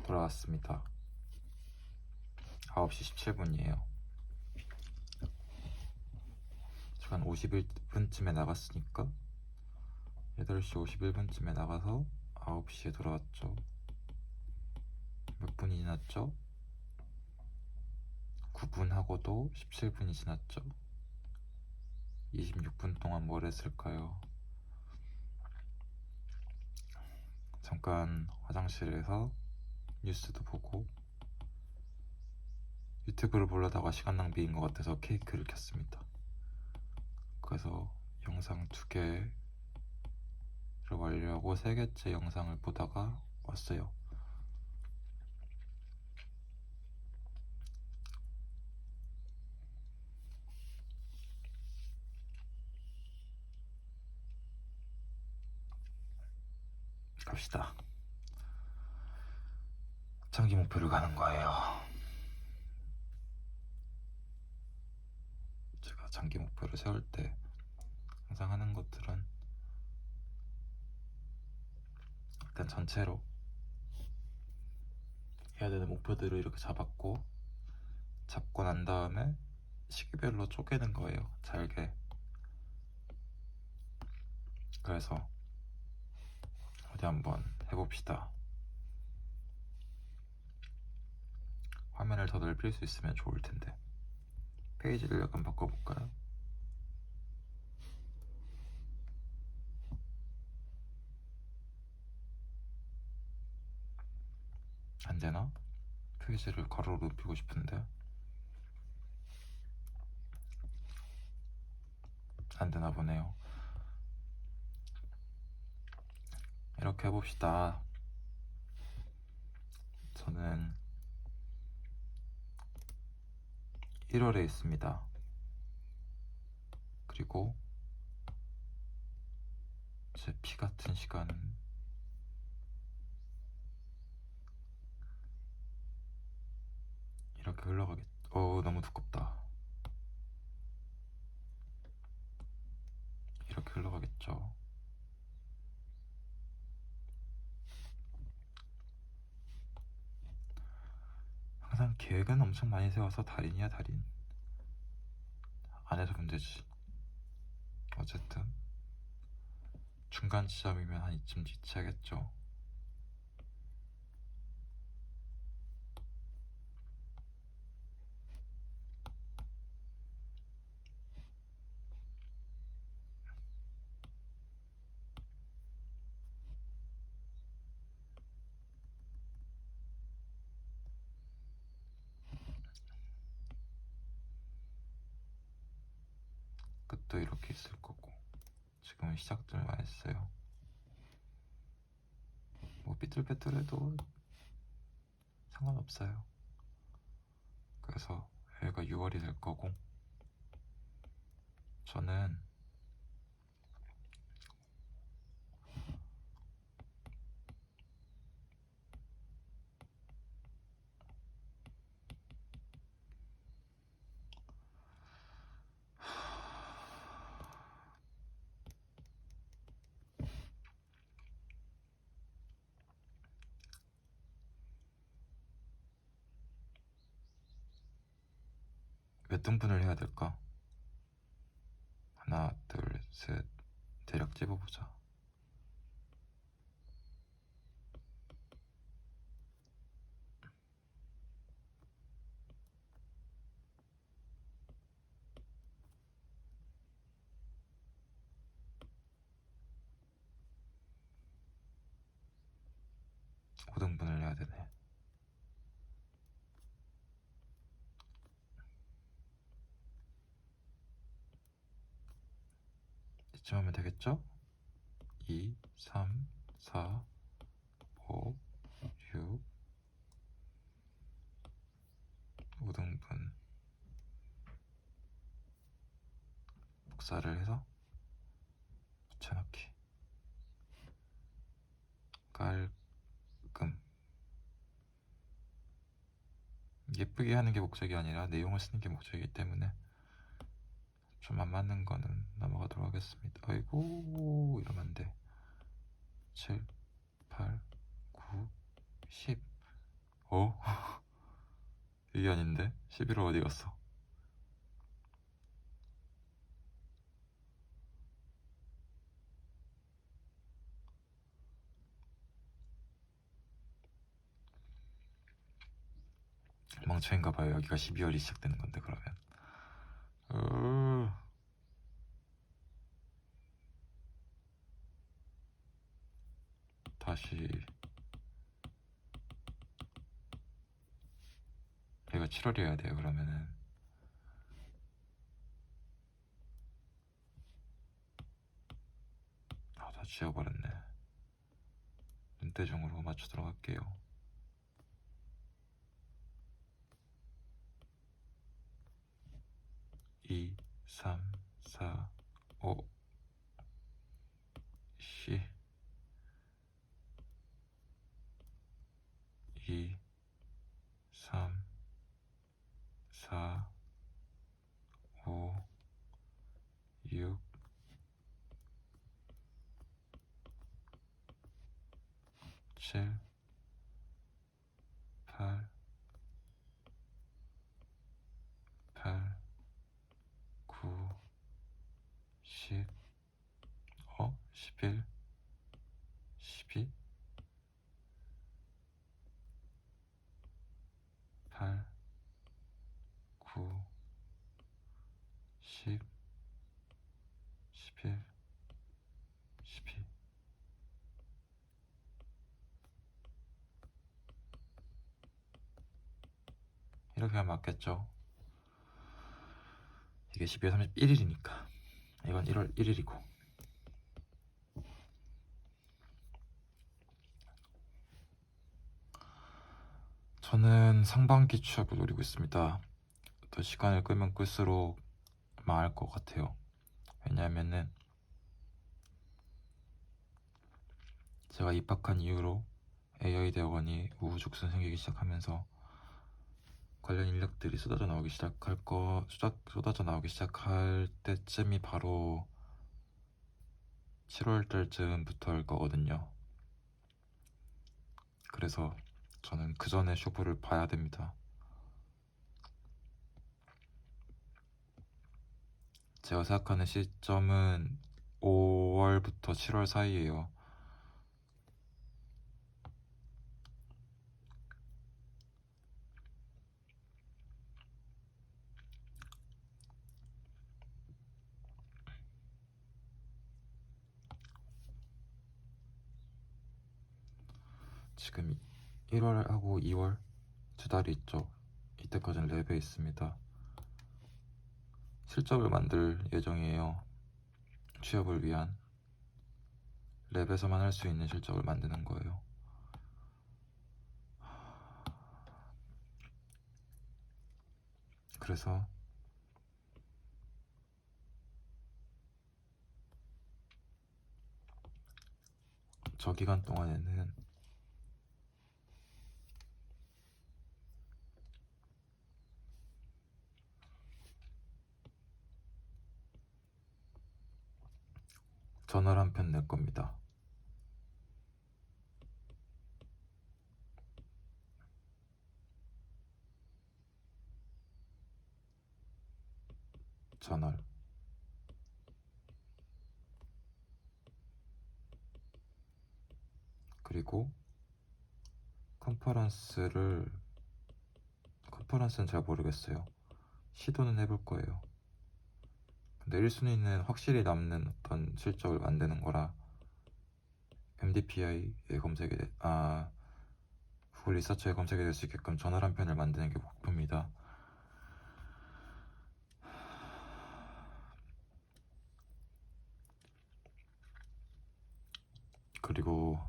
돌아왔습니다. 9시 17분이에요. 제가 한 51분쯤에 나갔으니까 8시 51분쯤에 나가서 9시에 돌아왔죠. 몇 분이 지났죠? 9분 하고도 17분이 지났죠. 26분 동안 뭘 했을까요? 잠깐 화장실에서 뉴스도 보고 유튜브를 보려다가 시간 낭비인 것 같아서 케이크를 켰습니다. 그래서 영상 2개를 완료하고 3개째 영상을 보다가 왔어요. 갑시다. 장기 목표를 가는 거예요. 제가 장기 목표를 세울 때 항상 하는 것들은 일단 전체로 해야 되는 목표들을 이렇게 잡고 난 다음에 시기별로 쪼개는 거예요. 잘게. 그래서 어디 한번 해봅시다. 화면을 더 넓힐 수 있으면 좋을 텐데. 페이지를 약간 바꿔볼까요? 안 되나? 페이지를 가로로 눕히고 싶은데 안 되나 보네요. 이렇게 해봅시다. 저는 1월에 있습니다. 그리고 제 피 같은 시간은 이렇게 흘러가겠. 너무 두껍다. 이렇게 흘러가겠죠. 항상 계획은 엄청 많이 세워서 달인이야 달인. 안 해서 문제지. 어쨌든 중간 지점이면 한 이쯤 지쳐야겠죠. 끝도 이렇게 있을 거고. 지금은 시작들만 했어요. 뭐 삐뚤빼뚤해도 상관없어요. 그래서 여기가 6월이 될 거고, 저는 몇 등분을 해야 될까? 하나, 둘, 셋. 대략 찝어보자. 오 등분을 해야 되네. 이쯤 하면 되겠죠? 2, 3, 4, 5, 6, 5등분 복사를 해서 붙여넣기. 깔끔. 예쁘게 하는 게 목적이 아니라 내용을 쓰는 게 목적이기 때문에 좀 안 맞는 거는 넘어가도록 하겠습니다. 아이고, 이러면 안 돼. 7, 8, 9, 10. 어? 이게 아닌데? 11월 어디 갔어? 멍청인가봐요. 여기가 12월이 시작되는 건데 그러면. 으... 다시 여기가 7월이어야 돼요. 그러면은 다 지워버렸네. 눈대중으로 맞추도록 할게요. 2, 3, 4, 5, C 2, 3, 4, 5, 6, 7, 8, 8, 9, 10, 11, 12, 8, 9, 10, 11, 12. 이렇게 하면 맞겠죠? 이게 12월 31일이니까 이건 1월 1일이고. 저는 상반기 취업을 노리고 있습니다. 더 시간을 끌면 끌수록 망할 것 같아요. 왜냐하면은 제가 입학한 이후로 AI 대학원이 우후죽순 생기기 시작하면서 관련 인력들이 쏟아져 나오기 시작할 때쯤이 바로 7월 달쯤부터일 거거든요. 그래서 저는 그 전에 쇼부를 봐야 됩니다. 제가 생각하는 시점은 5월부터 7월 사이예요. 지금 1월하고 2월 두 달이 있죠. 이때까지는 랩에 있습니다. 실적을 만들 예정이에요. 취업을 위한 랩에서만 할 수 있는 실적을 만드는 거예요. 그래서 저 기간 동안에는 저널 한 편 낼 겁니다. 저널. 그리고 컨퍼런스는 잘 모르겠어요. 시도는 해볼 거예요. 근데 1순위는 확실히 남는 어떤 실적을 만드는 거라 MDPI에 구글 리서치에 검색이 될 수 있게끔 저널 한 편을 만드는 게 목표입니다. 그리고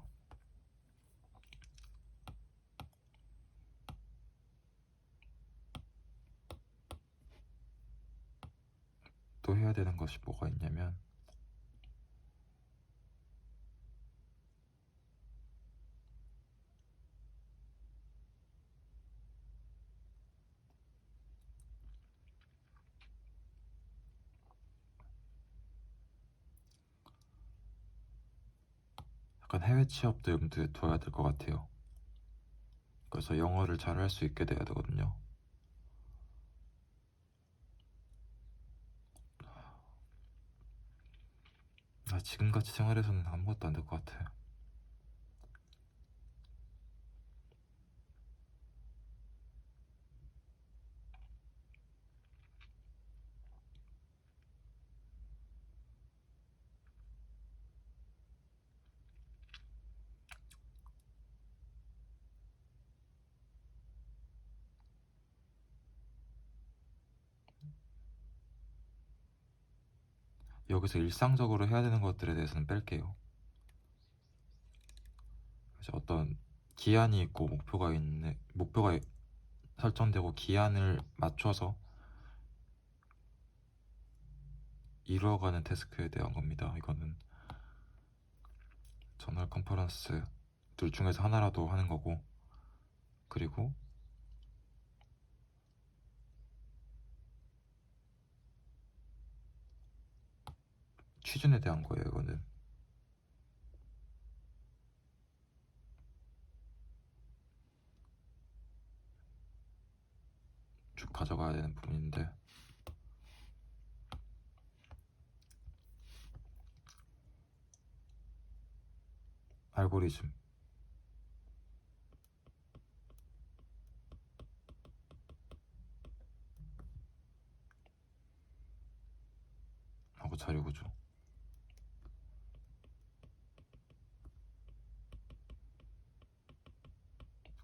또 해야 되는 것이 뭐가 있냐면 약간 해외 취업도 염두에 둬야 될 것 같아요. 그래서 영어를 잘 할 수 있게 돼야 되거든요. 지금같이 생활에서는 아무것도 안 될 것 같아요. 여기서 일상적으로 해야 되는 것들에 대해서는 뺄게요. 그래서 어떤 기한이 있고 목표가 설정되고 기한을 맞춰서 이루어가는 태스크에 대한 겁니다. 이거는 저널 컨퍼런스 둘 중에서 하나라도 하는 거고, 그리고 취준에 대한 거예요. 이거는 쭉 가져가야 되는 부분인데, 알고리즘 하고 자료 구조,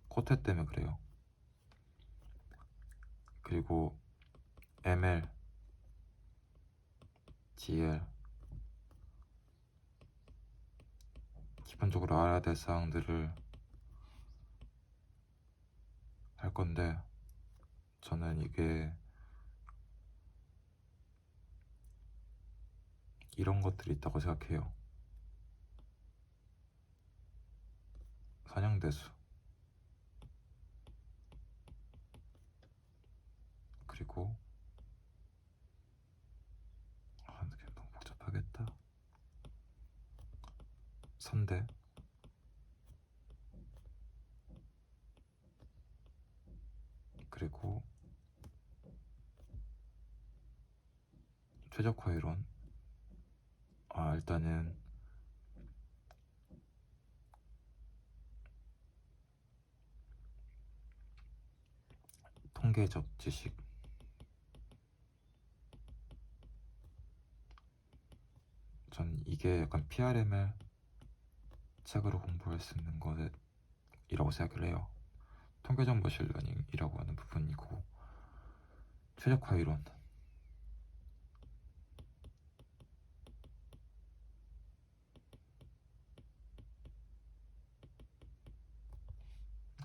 코테 때문에 그래요. 그리고 ML, DL, 기본적으로 알아야 될 사항들을 할 건데, 저는 이게 이런 것들이 있다고 생각해요. 사냥대수, 그리고 이게 너무 복잡하겠다. 선대, 그리고 최적화 이론. 일단은 통계적 지식, 전 이게 약간 PRM을 책으로 공부할 수 있는 것이라고 생각을 해요. 통계적 머신러닝이라고 하는 부분이고, 최적화 이론,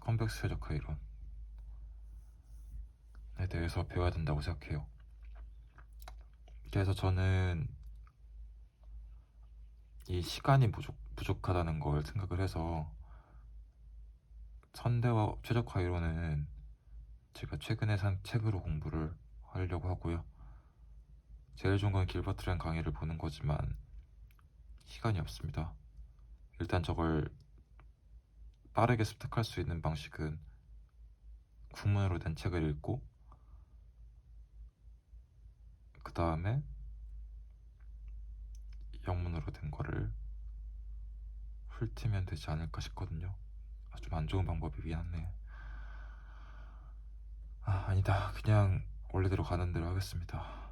컴백스 최적화 이론에 대해서 배워야 된다고 생각해요. 그래서 저는 이 시간이 부족하다는 걸 생각을 해서 선대와 최적화 이론은 제가 최근에 산 책으로 공부를 하려고 하고요. 제일 좋은 건 길버트란 강의를 보는 거지만 시간이 없습니다. 일단 저걸 빠르게 습득할 수 있는 방식은 구문으로 된 책을 읽고, 그 다음에 영문으로 된 거를 훑으면 되지 않을까 싶거든요. 좀 안 좋은 방법이긴 한데, 아니다, 그냥 원래대로 가는 대로 하겠습니다.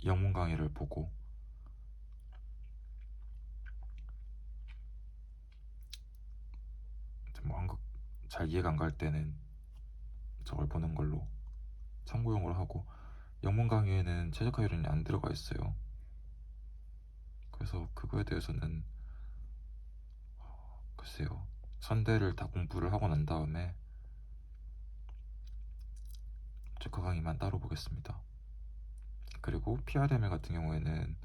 영문 강의를 보고, 뭐 한국 잘 이해가 안 갈 때는 저걸 보는 걸로 참고용으로 하고, 영문 강의에는 최적화 이론이 안 들어가 있어요. 그래서 그거에 대해서는 글쎄요, 선대를 다 공부를 하고 난 다음에 최적화 강의만 따로 보겠습니다. 그리고 PRML 같은 경우에는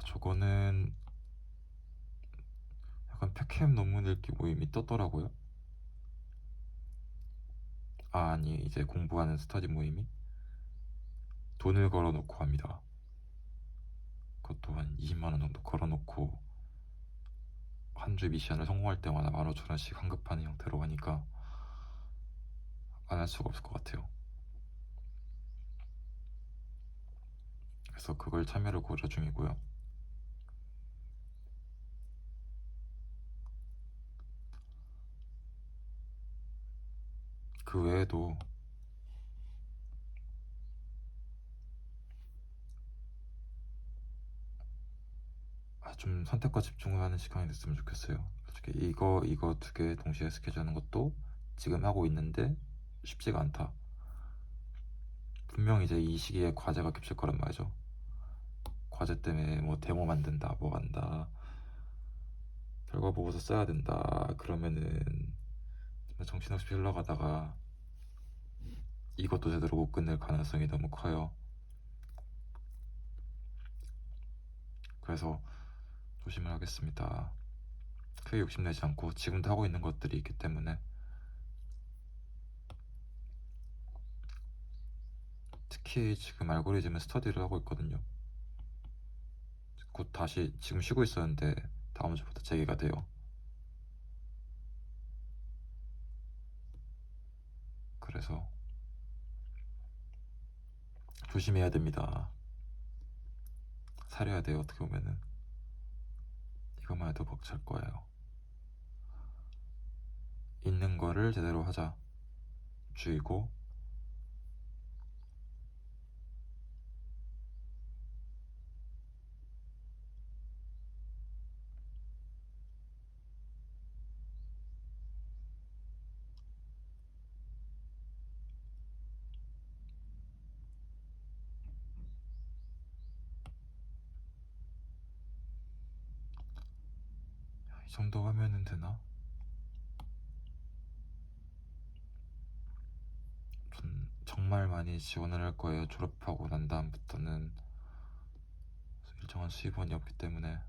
저거는 약간 폐캠 논문 읽기 모임이 떴더라고요. 아니, 이제 공부하는 스터디 모임이 돈을 걸어놓고 합니다. 그것도 한 20만원 정도 걸어놓고 한 주 미션을 성공할 때마다 15,000원씩 환급하는 형태로 하니까 안 할 수가 없을 것 같아요. 그래서 그걸 참여를 고려 중이고요. 그 외에도 좀 선택과 집중을 하는 시간이 됐으면 좋겠어요. 솔직히 이거 2개 동시에 스케줄하는 것도 지금 하고 있는데 쉽지가 않다. 분명 이제 이 시기에 과제가 겹칠 거란 말이죠. 과제 때문에 뭐 데모 만든다, 뭐 한다, 결과 보고서 써야 된다, 그러면은 정신없이 흘러가다가 이것도 제대로 못 끝낼 가능성이 너무 커요. 그래서 조심을 하겠습니다. 크게 욕심내지 않고 지금도 하고 있는 것들이 있기 때문에, 특히 지금 알고리즘은 스터디를 하고 있거든요. 곧 다시, 지금 쉬고 있었는데 다음 주부터 재개가 돼요. 그래서 조심해야 됩니다. 사려야 돼요. 어떻게 보면은 이것만 해도 벅찰 거예요. 있는 거를 제대로 하자 주의고, 이 정도 하면은 되나? 전 정말 많이 지원을 할 거예요. 졸업하고 난 다음부터는 일정한 수입원이 없기 때문에.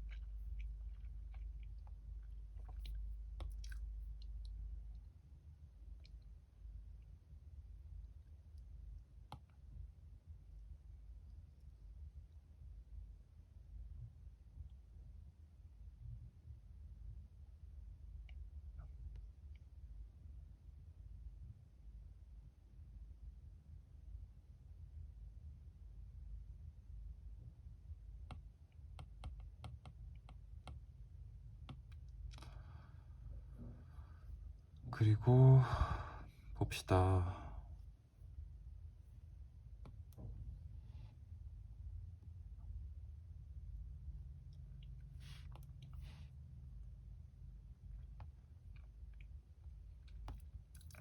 그리고 봅시다.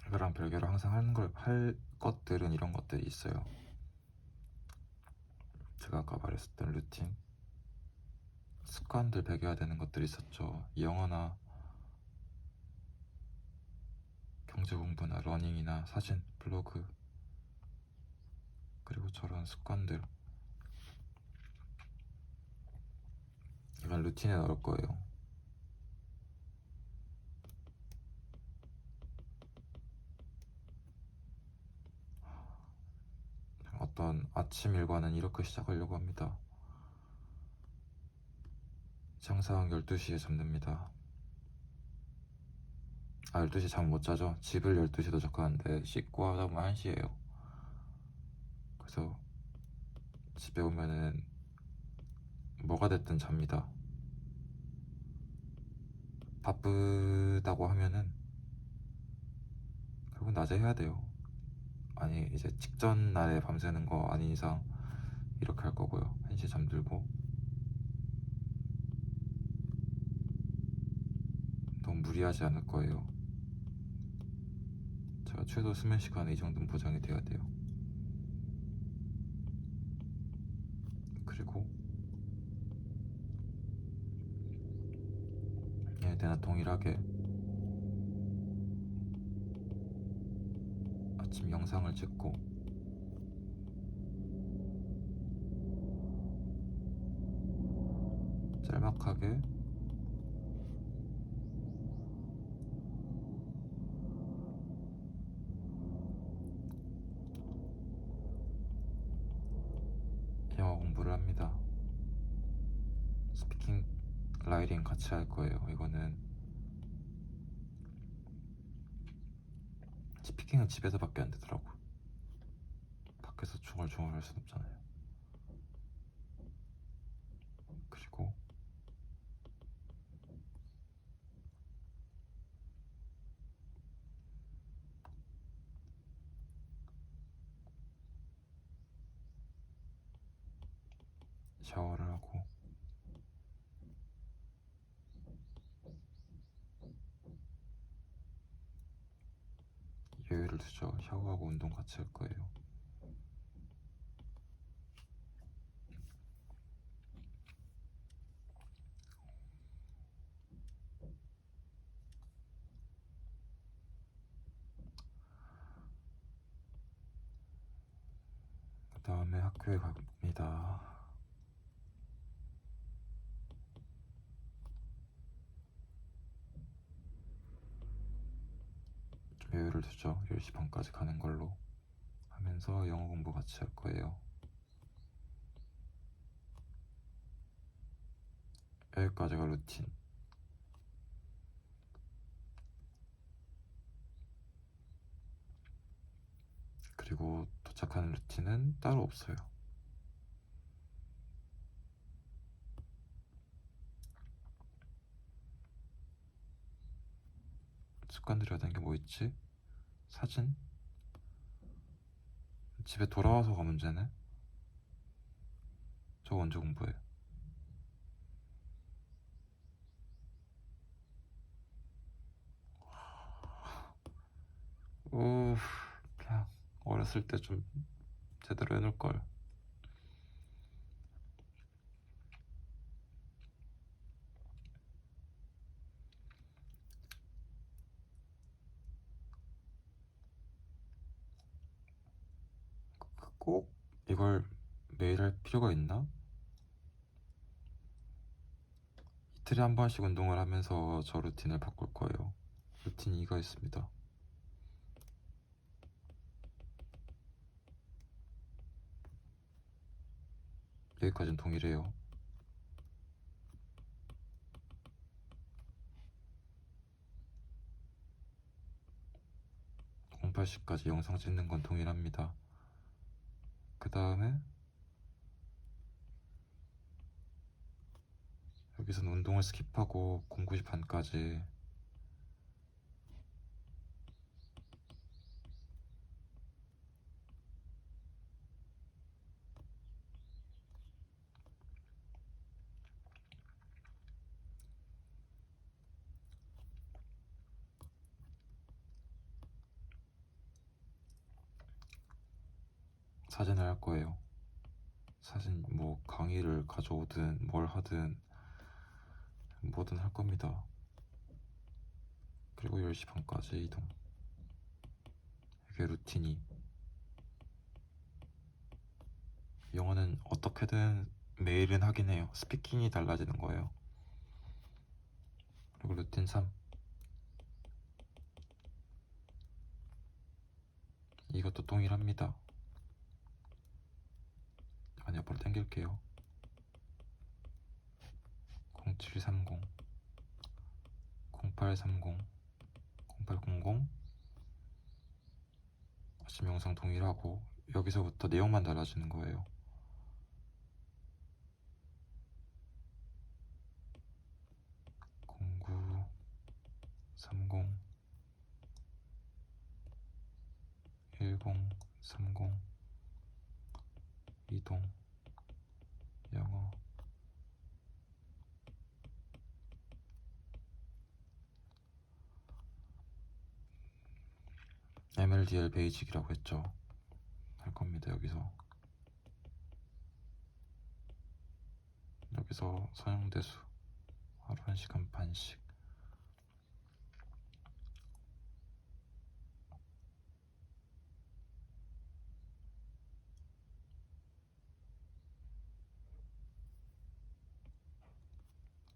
이거랑 별개로 항상 할 것들은 이런 것들이 있어요. 제가 아까 말했었던 루틴, 습관들 배겨야 되는 것들이 있었죠. 영어나 경제 공부나 러닝이나 사진, 블로그, 그리고 저런 습관들, 이건 루틴에 넣을 거예요. 어떤 아침 일과는 이렇게 시작하려고 합니다. 항상 12시에 잠듭니다. 12시 잠 못 자죠. 집을 12시 도착하는데 씻고 하다 보면 1시예요. 그래서 집에 오면은 뭐가 됐든 잡니다. 바쁘다고 하면은 결국 낮에 해야 돼요. 아니, 이제 직전 날에 밤새는 거 아닌 이상 이렇게 할 거고요. 1시에 잠들고. 너무 무리하지 않을 거예요. 제가 최소 수면 시간에 이 정도는 보장이 돼야 돼요. 그리고 얘네나 동일하게 아침 영상을 찍고 짤막하게 영어 공부를 합니다. 스피킹 글라이딩 같이 할 거예요. 이거는 스피킹은 집에서밖에 안 되더라고. 밖에서 중얼중얼 할 순 없잖아요. 그리고 샤워를 하고 여유를 두죠. 샤워하고 운동 같이 할 거예요. 그 다음에 학교에 갑니다. 좀 여유를 두죠. 10시 반까지 가는 걸로 하면서 영어 공부 같이 할 거예요. 여기까지가 루틴. 그리고 도착하는 루틴은 따로 없어요. 습관들이 되는 게 뭐 있지? 사진? 집에 돌아와서가 문제네. 저거 언제 공부해? 그냥 어렸을 때 좀 제대로 해놓을걸. 꼭 이걸 매일 할 필요가 있나? 이틀에 한 번씩 운동을 하면서 저 루틴을 바꿀 거예요. 루틴 2가 있습니다. 여기까지는 동일해요. 08시까지 영상 찍는 건 동일합니다. 그 다음에 여기서는 운동을 스킵하고 09시 반까지 사진을 할 거예요. 사진 뭐 강의를 가져오든 뭘 하든 뭐든 할 겁니다. 그리고 10시 반까지 이동. 이게 루틴이. 영어는 어떻게든 매일은 하긴 해요. 스피킹이 달라지는 거예요. 그리고 루틴 3. 이것도 동일합니다. 아니, 옆으로 당길게요. 0730 0830 0800 아침 영상 동일하고 여기서부터 내용만 달라지는 거예요. 09 30 10 30 이동 영어 MLDL 베이직이라고 했죠. 할 겁니다. 여기서 선형대수 하루 1시간 반씩.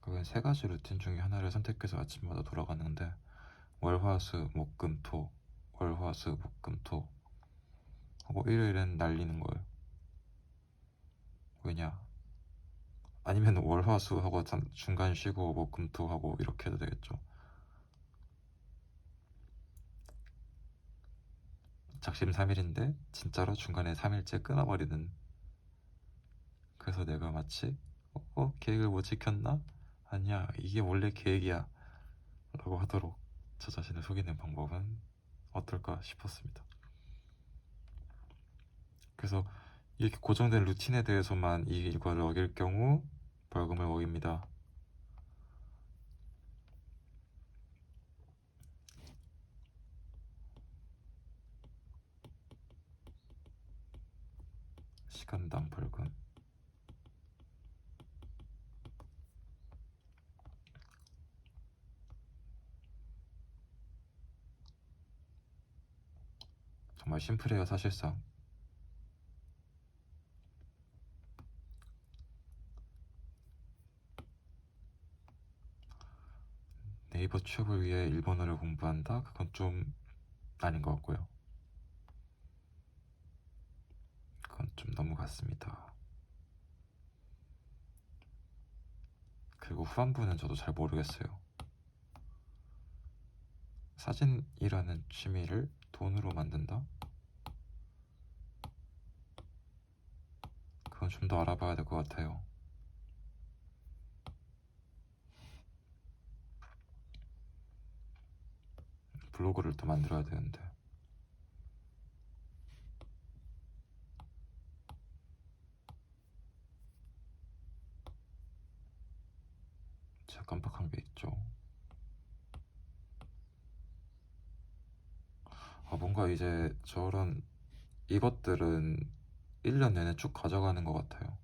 그건 세 가지 루틴 중에 하나를 선택해서 아침마다 돌아가는데 월화수목금토 월화수목금토 하고 일요일은 날리는 거예요. 왜냐? 아니면 월화수 하고 중간 쉬고 뭐 금토 하고 이렇게 해도 되겠죠. 작심 3일인데 진짜로 중간에 3일째 끊어버리는. 그래서 내가 마치 계획을 못 지켰나? 아니야, 이게 원래 계획이야 라고 하도록 저 자신을 속이는 방법은 어떨까 싶었습니다. 그래서 이렇게 고정된 루틴에 대해서만 이 일과를 어길 경우 벌금을 먹입니다. 시간당 벌금. 정말 심플해요, 사실상. 네이버 취업을 위해 일본어를 공부한다? 그건 좀 아닌 것 같고요. 그건 좀 너무 같습니다. 그리고 후반부는 저도 잘 모르겠어요. 사진이라는 취미를 돈으로 만든다? 그건 좀 더 알아봐야 될 것 같아요. 블로그를 또 만들어야 되는데. 제가 깜빡한 게 있죠. 뭔가 이제 저런 이것들은 1년 내내 쭉 가져가는 것 같아요.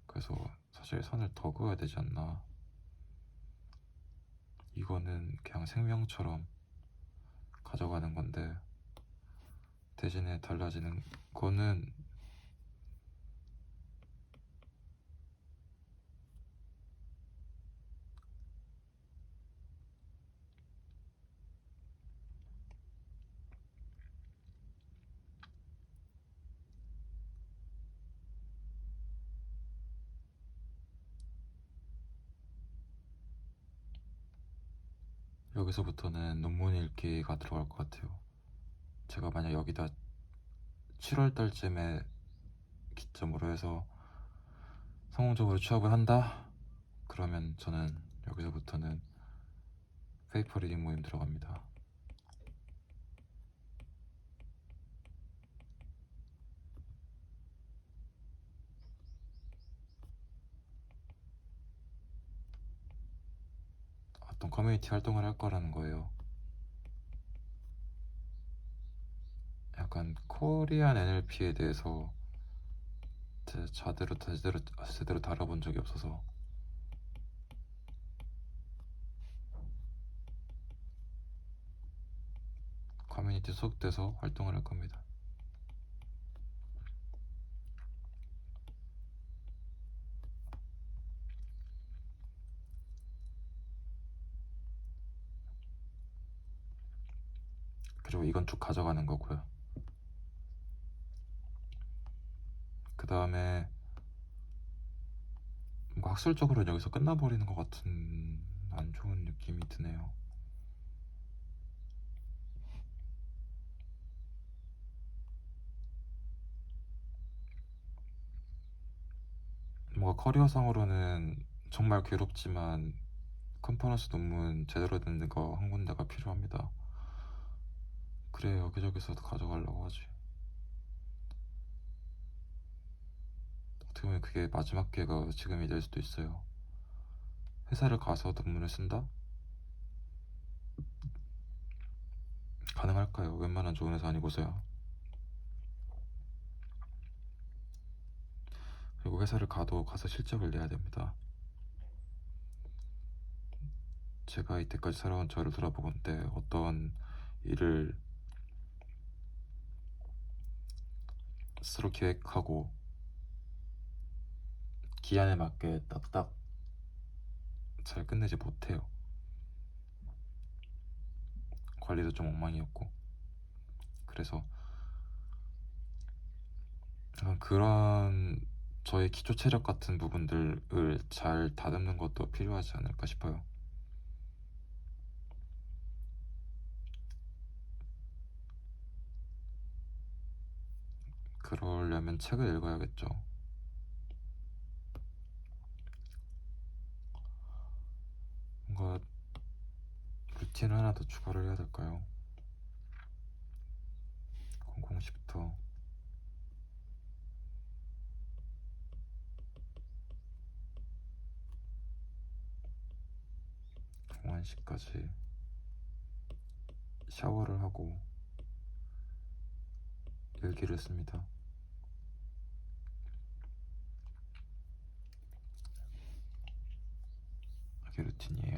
그래서 사실 선을 더 그어야 되지 않나. 이거는 그냥 생명처럼 가져가는 건데, 대신에 달라지는 거는 여기서부터는 논문 읽기가 들어갈 것 같아요. 제가 만약 여기다 7월 달쯤에 기점으로 해서 성공적으로 취업을 한다? 그러면 저는 여기서부터는 페이퍼 리딩 모임 들어갑니다. 어떤 커뮤니티 활동을 할 거라는 거예요. 약간 코리안 NLP에 대해서 제대로 다뤄본 적이 없어서 커뮤니티 소속돼서 활동을 할 겁니다. 그리고 이건 쭉 가져가는 거고요. 그 다음에 뭔가 학술적으로는 여기서 끝나버리는 것 같은 안 좋은 느낌이 드네요. 뭔가 커리어상으로는 정말 괴롭지만 컨퍼런스 논문 제대로 듣는 거 한 군데가 필요합니다. 그래 여기저기서도 가져가려고 하지. 어떻게 보면 그게 마지막 기회가 지금이 될 수도 있어요. 회사를 가서 논문을 쓴다? 가능할까요? 웬만한 좋은 회사 아니고서야. 그리고 회사를 가서 실적을 내야 됩니다. 제가 이때까지 살아온 저를 돌아보건대 어떤 일을 스스로 계획하고 기한에 맞게 딱딱 잘 끝내지 못해요. 관리도 좀 엉망이었고. 그래서 약간 그런 저의 기초 체력 같은 부분들을 잘 다듬는 것도 필요하지 않을까 싶어요. 그러려면 책을 읽어야겠죠. 뭔가 루틴을 하나 더 추가를 해야 될까요? 00시부터 01시까지 샤워를 하고 일기를 씁니다. 이게 루틴이에요.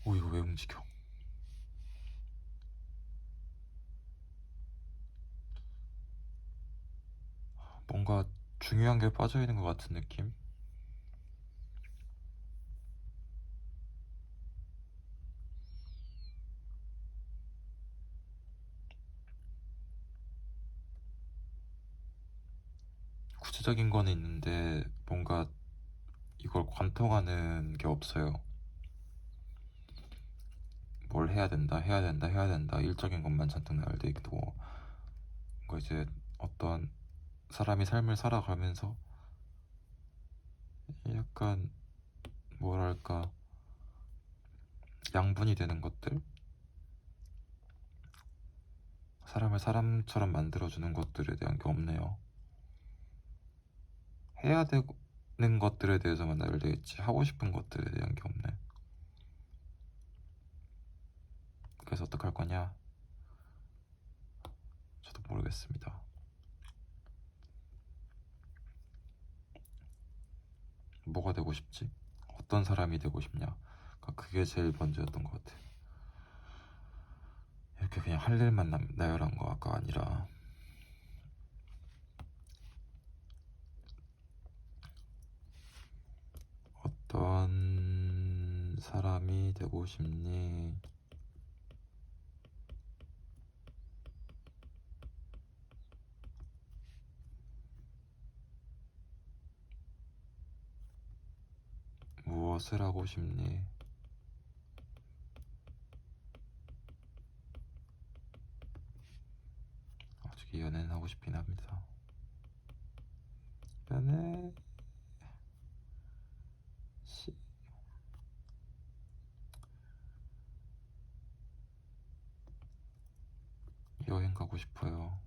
오, 이거 왜 움직여? 뭔가 중요한 게 빠져있는 것 같은 느낌? 구체적인 거는 있는데 뭔가 이걸 관통하는 게 없어요. 뭘 해야 된다, 해야 된다, 해야 된다, 일적인 것만 잔뜩 나열돼 있고, 뭔가 이제 어떤 사람이 삶을 살아가면서 약간 뭐랄까 양분이 되는 것들, 사람을 사람처럼 만들어주는 것들에 대한 게 없네요. 해야 되는 것들에 대해서만 나열돼 있지 하고 싶은 것들에 대한 게 없네. 그래서 어떡할 거냐? 저도 모르겠습니다. 뭐가 되고 싶지? 어떤 사람이 되고 싶냐? 그게 제일 먼저였던 것 같아. 이렇게 그냥 할 일만 나열한 거가 아니라 어떤 사람이 되고 싶니? 무엇을 하고 싶니? 솔직히 연애는 하고 싶긴 합니다. 연애 시... 여행 가고 싶어요.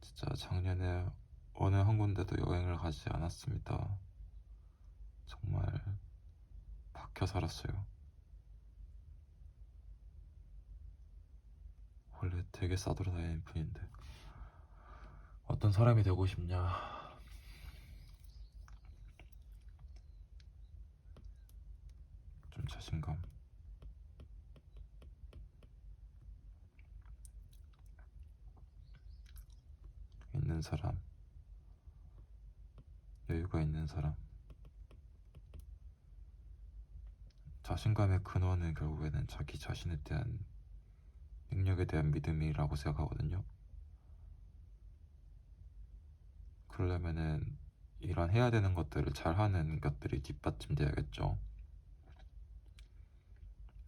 진짜 작년에 어느 한 군데도 여행을 가지 않았습니다. 정말 박혀 살았어요. 원래 되게 싸돌아다니는 분인데. 어떤 사람이 되고 싶냐? 좀 자신감 있는 사람, 여유가 있는 사람. 자신감의 근원은 결국에는 자기 자신에 대한 능력에 대한 믿음이라고 생각하거든요. 그러려면은 이런 해야 되는 것들을 잘하는 것들이 뒷받침돼야겠죠.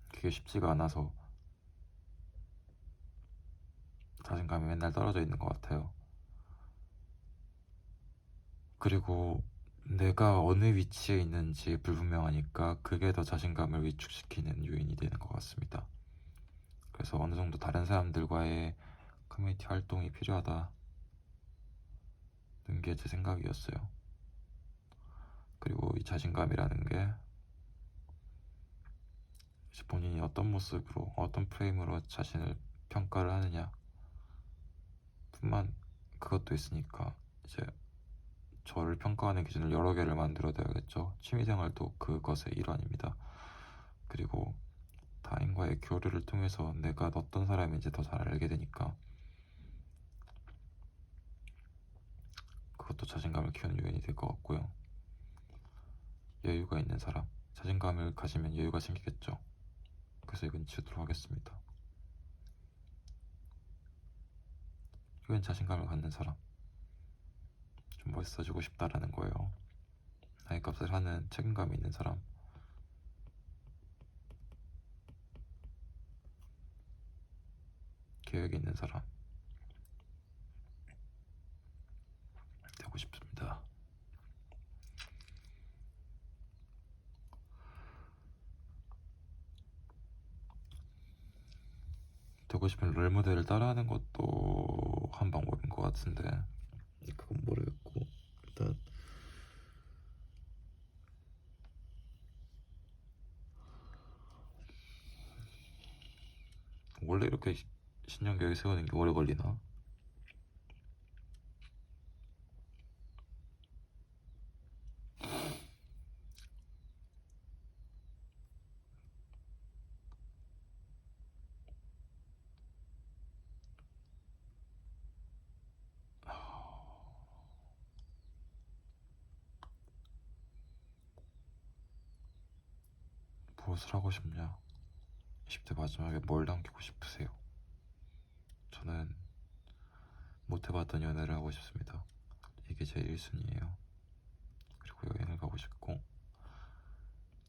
그게 쉽지가 않아서 자신감이 맨날 떨어져 있는 것 같아요. 그리고 내가 어느 위치에 있는지 불분명하니까 그게 더 자신감을 위축시키는 요인이 되는 것 같습니다. 그래서 어느 정도 다른 사람들과의 커뮤니티 활동이 필요하다는 게 제 생각이었어요. 그리고 이 자신감이라는 게 본인이 어떤 모습으로 어떤 프레임으로 자신을 평가를 하느냐 뿐만 그것도 있으니까 이제 저를 평가하는 기준을 여러 개를 만들어 둬야겠죠. 취미생활도 그것의 일환입니다. 그리고 타인과의 교류를 통해서 내가 어떤 사람인지 더 잘 알게 되니까 그것도 자신감을 키우는 요인이 될 것 같고요. 여유가 있는 사람, 자신감을 가지면 여유가 생기겠죠. 그래서 이건 지우도록 하겠습니다. 작은 자신감을 갖는 사람, 좀 멋있어지고 싶다라는 거예요. 나이 값을 하는 책임감이 있는 사람, 계획이 있는 사람 되고 싶습니다. 되고 싶은 롤모델을 따라하는 것도 한 방법인 것 같은데 그건 모르겠고, 일단 원래 이렇게 신년 계획 세우는 게 오래 걸리나? 무엇을 하고 싶냐? 20대 마지막에 뭘 남기고 싶으세요? 저는 못 해봤던 연애를 하고 싶습니다. 이게 제 1순위예요. 그리고 여행을 가고 싶고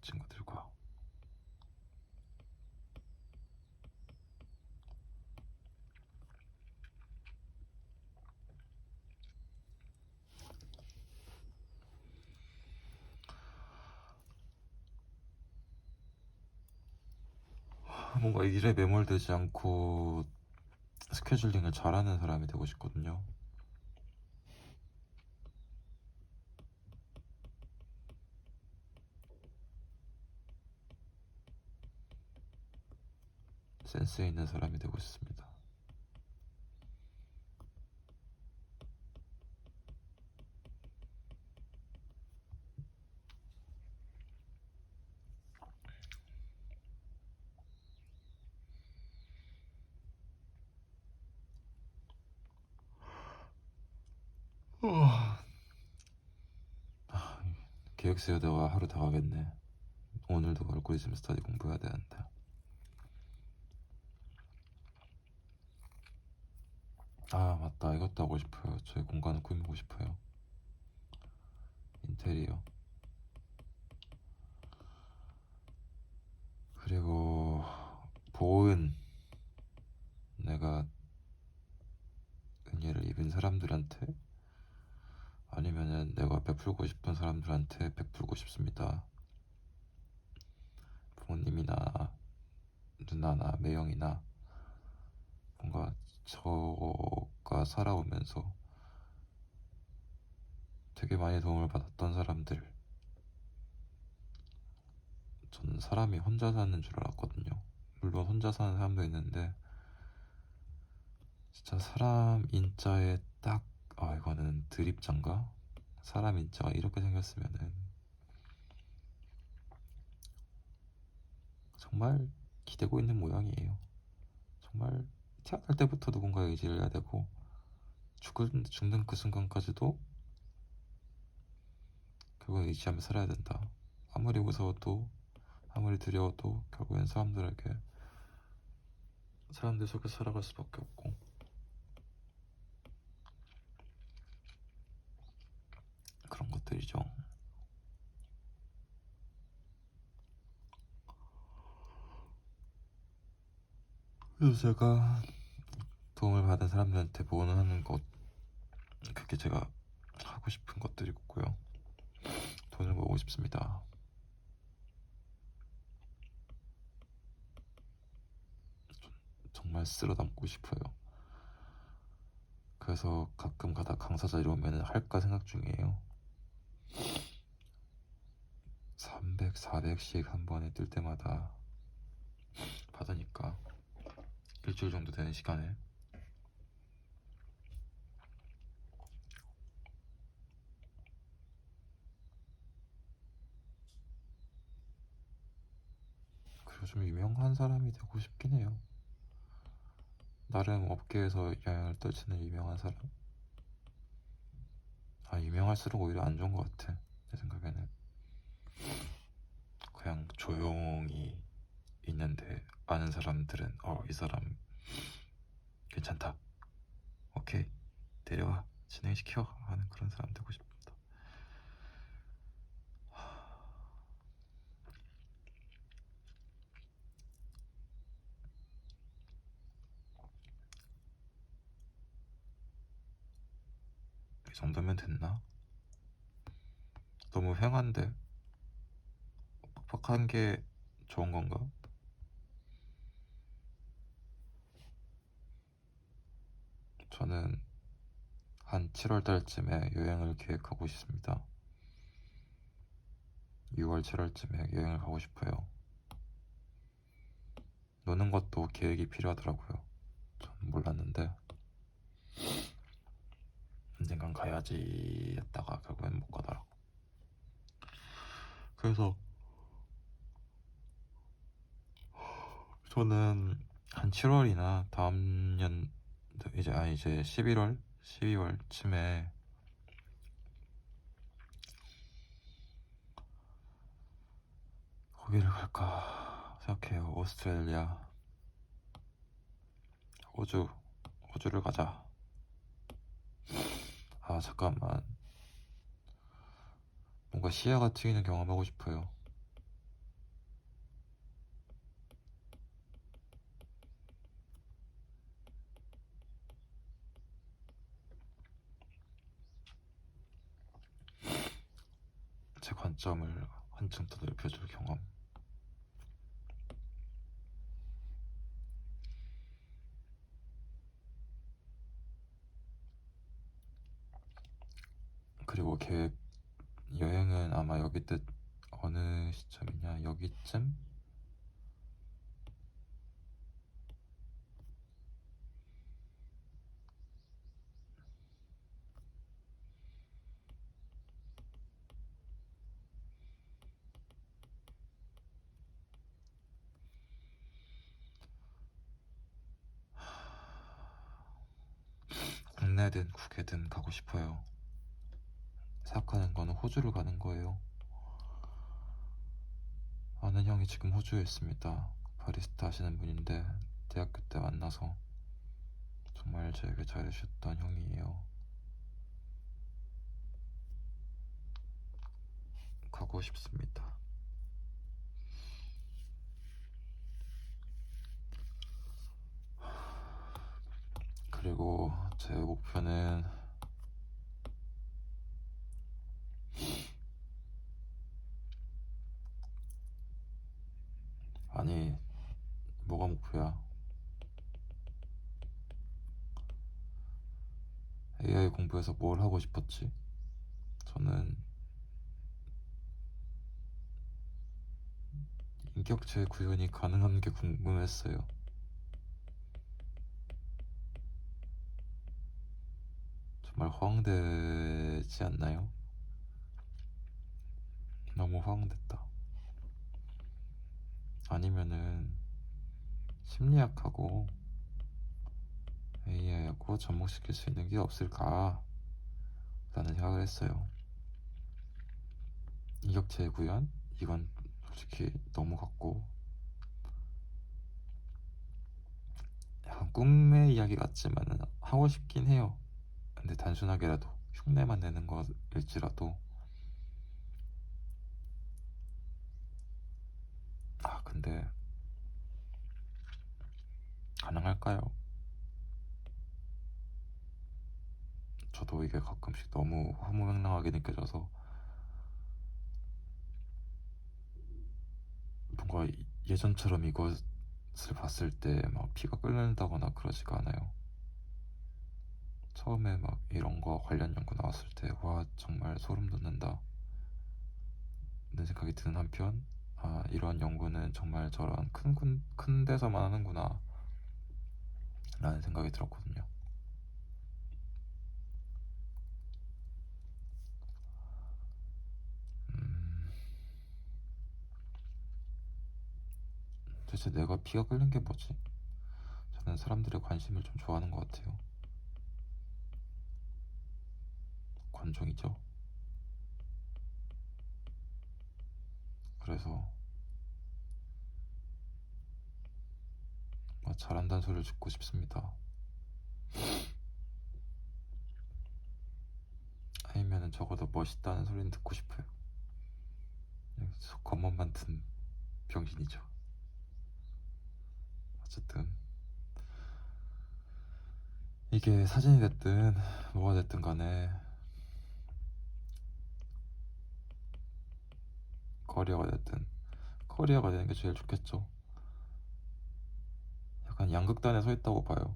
친구들과. 뭔가 일에 매몰되지 않고 스케줄링을 잘하는 사람이 되고 싶거든요. 센스 있는 사람이 되고 싶습니다. 계획 세우다가 하루 다 가겠네. 오늘도 알고리즘 스터디 공부해야 되는데. 아 맞다, 이것도 하고 싶어요. 저의 공간을 꾸미고 싶어요. 인테리어. 그리고 보은, 내가 은혜를 입은 사람들한테, 아니면은 내가 베풀고 싶은 사람들한테 베풀고 싶습니다. 부모님이나 누나나 매형이나, 뭔가 저가 살아오면서 되게 많이 도움을 받았던 사람들. 저는 사람이 혼자 사는 줄 알았거든요. 물론 혼자 사는 사람도 있는데 진짜 사람 인자에 딱, 이거는 드립장가? 사람 인자가 이렇게 생겼으면은 정말 기대고 있는 모양이에요. 정말 태어날 때부터 누군가의 의지를 해야 되고, 죽는 그 순간까지도 그걸 의지하며 살아야 된다. 아무리 무서워도 아무리 두려워도 결국엔 사람들 속에 살아갈 수밖에 없고, 그런 것들이죠. 그래서 제가 도움을 받은 사람들한테 보온하는 것, 그게 제가 하고 싶은 것들이고요. 돈을 모으고 싶습니다. 정말 쓸어 담고 싶어요. 그래서 가끔 가다 강사자 이러면 할까 생각 중이에요. 300, 400씩 한 번에 뜰 때마다 받으니까 일주일 정도 되는 시간에. 그리고 좀 유명한 사람이 되고 싶긴 해요. 나름 업계에서 영향을 떨치는 유명한 사람. 유명할수록 오히려 안 좋은 것 같아, 내 생각에는. 그냥 조용히 있는데 아는 사람들은 이 사람 괜찮다, 오케이, 데려와, 진행시켜 하는 그런 사람 되고 싶습니다. 이 정도면 됐나? 너무 휑한데? 퍽퍽한 게 좋은 건가? 저는 한 7월 달쯤에 여행을 계획하고 있습니다. 6월, 7월쯤에 여행을 가고 싶어요. 노는 것도 계획이 필요하더라고요. 전 몰랐는데 언젠간 가야지 했다가 결국엔 못 가더라고. 그래서 저는 한 7월이나 다음 년 이제 11월, 12월쯤에 거기를 갈까 생각해요. 오스트레일리아, 호주를 가자. 아, 잠깐만, 뭔가 시야가 트이는 경험하고 싶어요. 제 관점을 한층 더 넓혀줄 경험. 그리고 계획 여행은 아마 여기 뜻 어느 시점이냐, 여기쯤? 국내든 국외든 가고 싶어요. 생각하는 거는 호주를 가는 거예요. 아는 형이 지금 호주에 있습니다. 바리스타 하시는 분인데 대학교 때 만나서 정말 저에게 잘해주셨던 형이에요. 가고 싶습니다. 그리고 제 목표는 아니, 뭐가 목표야? AI 공부해서 뭘 하고 싶었지? 저는 인격체 구현이 가능한 게 궁금했어요. 정말 허황되지 않나요? 너무 허황됐다. 아니면은 심리학하고 AI하고 접목시킬 수 있는 게 없을까? 라는 생각을 했어요. 인격체 구현? 이건 솔직히 너무 같고 약간 꿈의 이야기 같지만은 하고 싶긴 해요. 근데 단순하게라도 흉내만 내는 거일지라도 근데 가능할까요? 저도 이게 가끔씩 너무 허무맹랑하게 느껴져서 뭔가 예전처럼 이것을 봤을 때 막 피가 끓는다거나 그러지가 않아요. 처음에 막 이런 거 관련 연구 나왔을 때 와, 정말 소름 돋는다 는 생각이 드는 한편, 이러한 연구는 정말 저런 큰 데서만 하는구나 라는 생각이 들었거든요. 음, 도대체 내가 피가 끓는 게 뭐지? 저는 사람들의 관심을 좀 좋아하는 것 같아요. 관종이죠. 그래서 잘한다는 소리를 듣고 싶습니다. 아니면 적어도 멋있다는 소리는 듣고 싶어요. 겉멋만 든 병신이죠. 어쨌든 이게 사진이 됐든 뭐가 됐든 간에 커리어가 됐든 커리어가 되는 게 제일 좋겠죠. 약간 양극단에 서 있다고 봐요.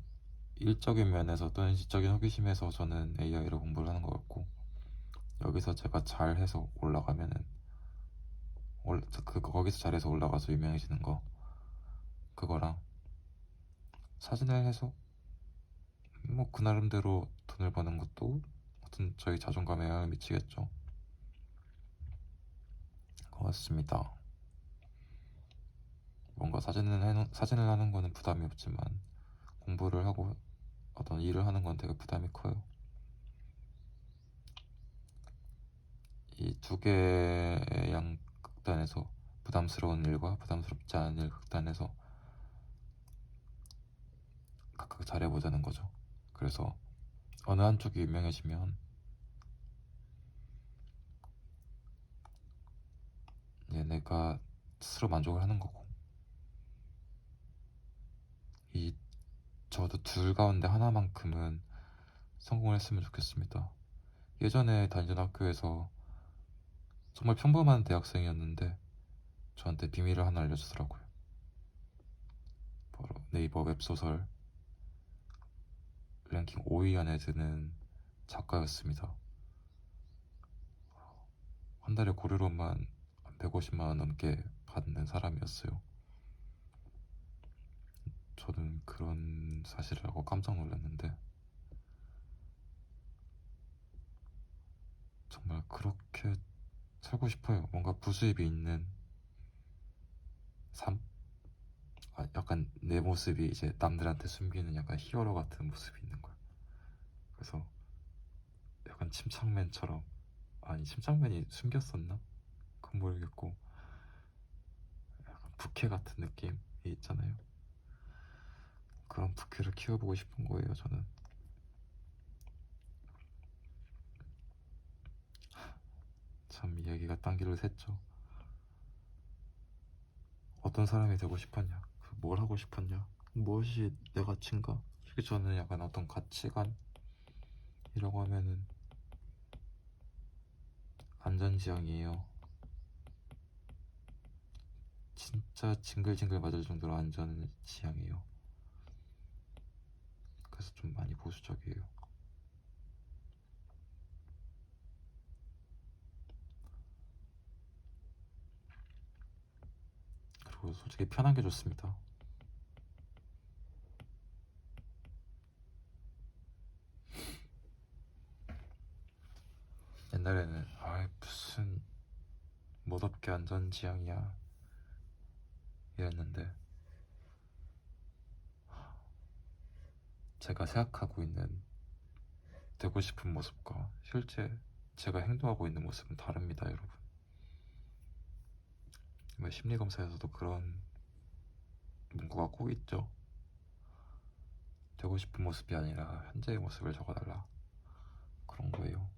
일적인 면에서 또는 지적인 호기심에서 저는 AI를 공부를 하는 것 같고, 여기서 제가 잘해서 올라가면은 거기서 잘해서 올라가서 유명해지는 거, 그거랑 사진을 해서 뭐 그 나름대로 돈을 버는 것도 어떤 저희 자존감에 영향을 미치겠죠. 고맙습니다. 뭔가 사진을 하는 거는 부담이 없지만 공부를 하고 어떤 일을 하는 건 되게 부담이 커요. 이 두 개의 양극단에서 부담스러운 일과 부담스럽지 않은 일 극단에서 각각 잘해보자는 거죠. 그래서 어느 한쪽이 유명해지면 얘네가 스스로 만족을 하는 거고, 이 저도 둘 가운데 하나만큼은 성공을 했으면 좋겠습니다. 예전에 다니던 학교에서 정말 평범한 대학생이었는데 저한테 비밀을 하나 알려주더라고요. 바로 네이버 웹소설 랭킹 5위 안에 드는 작가였습니다. 한 달에 고료로만 150만 원 넘게 받는 사람이었어요. 저는 그런 사실을 알고 깜짝 놀랐는데, 정말 그렇게 살고 싶어요. 뭔가 부수입이 있는 삶? 약간 내 모습이 이제 남들한테 숨기는 약간 히어로 같은 모습이 있는 거야. 그래서 약간 침착맨처럼, 아니 침착맨이 숨겼었나? 그건 모르겠고, 약간 부캐 같은 느낌이 있잖아요. 그런 부캐를 키워보고 싶은 거예요, 저는. 참 이야기가 딴 길로 샜죠. 어떤 사람이 되고 싶었냐, 뭘 하고 싶었냐, 무엇이 내 가치인가, 이게 저는 약간 어떤 가치관이라고 하면은 안전지향이에요. 진짜 징글징글 맞을 정도로 안전지향이에요. 그래서 좀 많이 보수적이에요. 그리고 솔직히 편한 게 좋습니다. 옛날에는 무슨 못없게 안전지향이야 이랬는데, 제가 생각하고 있는 되고 싶은 모습과 실제 제가 행동하고 있는 모습은 다릅니다, 여러분. 심리검사에서도 그런 문구가 꼭 있죠. 되고 싶은 모습이 아니라 현재의 모습을 적어달라, 그런 거예요.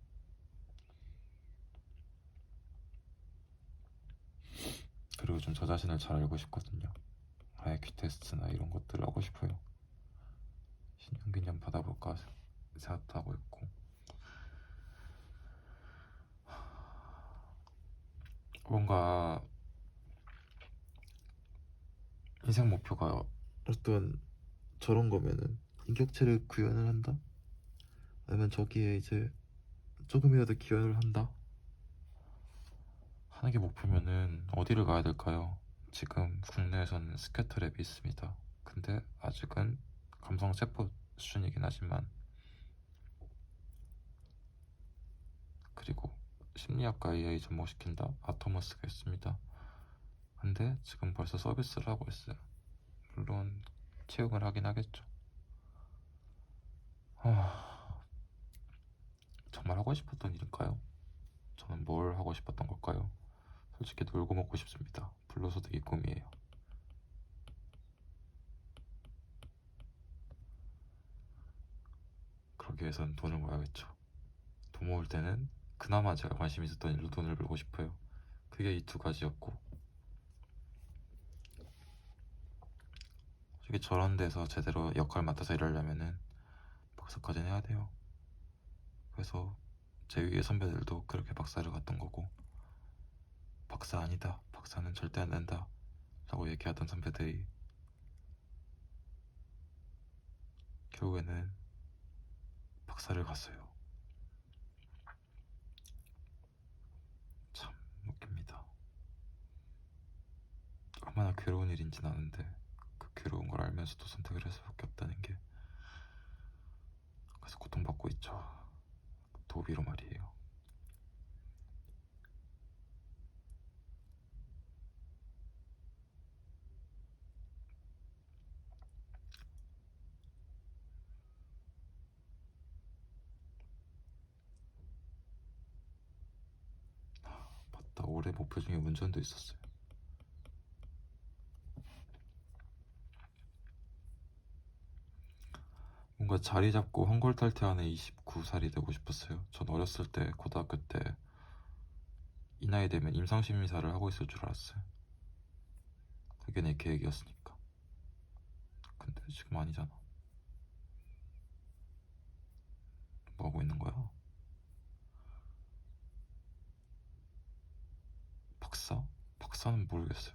그리고 좀 저 자신을 잘 알고 싶거든요. IQ 테스트나 이런 것들을 하고 싶어요. 신용기념 받아볼까 생각도 하고 있고, 뭔가 인생 목표가 어떤 저런 거면은 인격체를 구현을 한다? 아니면 저기에 이제 조금이라도 기여를 한다? 하는 게 목표면은 어디를 가야 될까요? 지금 국내에서는 스케터랩이 있습니다. 근데 아직은 감성 세포 수준이긴 하지만, 그리고 심리학과 AI 접목시킨다? 아토머스가 있습니다. 근데 지금 벌써 서비스를 하고 있어요. 물론 채용을 하긴 하겠죠. 정말 하고 싶었던 일일까요? 저는 뭘 하고 싶었던 걸까요? 솔직히 놀고 먹고 싶습니다. 불로소득이 꿈이에요. 그러기 위해서는 돈을 모아야겠죠. 돈 모을 때는 그나마 제가 관심 있었던 일로 돈을 벌고 싶어요. 그게 이 두 가지였고, 솔직히 저런 데서 제대로 역할 맡아서 일하려면은 박사까지는 해야 돼요. 그래서 제 위에 선배들도 그렇게 박사를 갔던 거고, 박사 아니다, 박사는 절대 안 된다 라고 얘기하던 선배들이 결국에는 박사를 갔어요. 참 웃깁니다. 얼마나 괴로운 일인지 아는데 그 괴로운 걸 알면서도 선택을 할 수밖에 없다는 게, 그래서 고통받고 있죠. 도비로 말이에요. 맞다, 올해 목표 중에 운전도 있었어요. 뭔가 자리 잡고 헝골탈퇴하는 29살이 되고 싶었어요. 전 어렸을 때, 고등학교 때 이 나이 되면 임상심의사를 하고 있을 줄 알았어요. 그게 내 계획이었으니까. 근데 지금 아니잖아. 뭐 하고 있는 거야? 박사? 박사는 모르겠어요.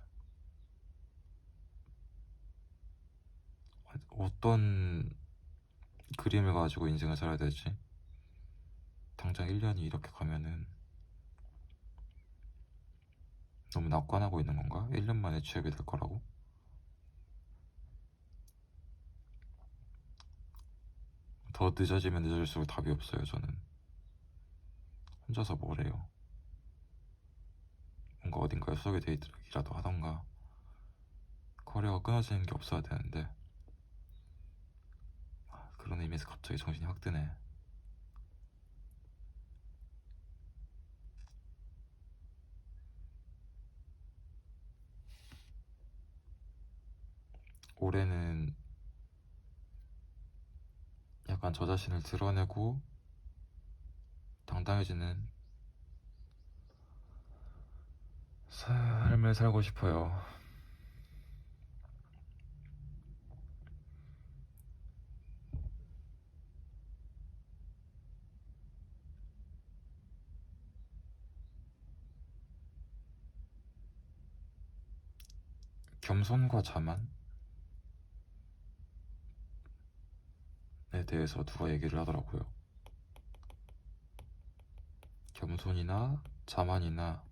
어떤 그림을 가지고 인생을 살아야 되지? 당장 1년이 이렇게 가면은 너무 낙관하고 있는 건가? 1년 만에 취업이 될 거라고? 더 늦어지면 늦어질수록 답이 없어요. 저는 혼자서 뭘 해요. 뭔가 어딘가에 수석이 돼 있기라도 하던가 커리어가 끊어지는 게 없어야 되는데, 그런 의미에서 갑자기 정신이 확 드네. 올해는 약간 저 자신을 드러내고 당당해지는 삶을 살고 싶어요. 겸손과 자만에 대해서 누가 얘기를 하더라고요. 겸손이나 자만이나,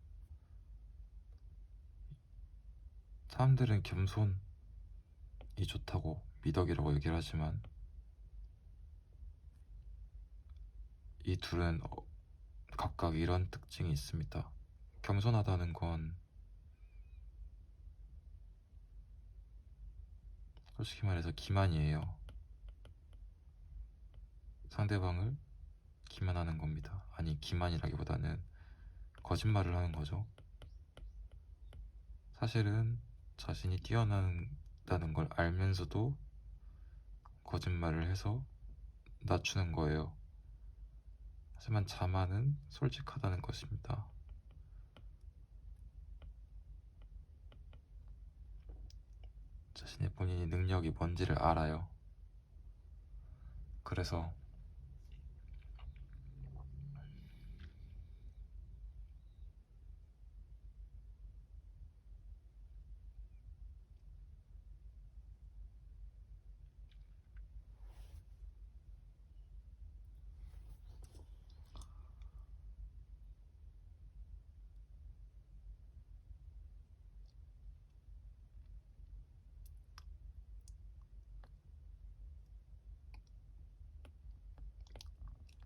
사람들은 겸손이 좋다고 미덕이라고 얘기를 하지만 이 둘은 각각 이런 특징이 있습니다. 겸손하다는 건 솔직히 말해서 기만이에요. 상대방을 기만하는 겁니다. 아니, 기만이라기보다는 거짓말을 하는 거죠. 사실은 자신이 뛰어난다는 걸 알면서도 거짓말을 해서 낮추는 거예요. 하지만 자만은 솔직하다는 것입니다. 자신의 본인이 능력이 뭔지를 알아요. 그래서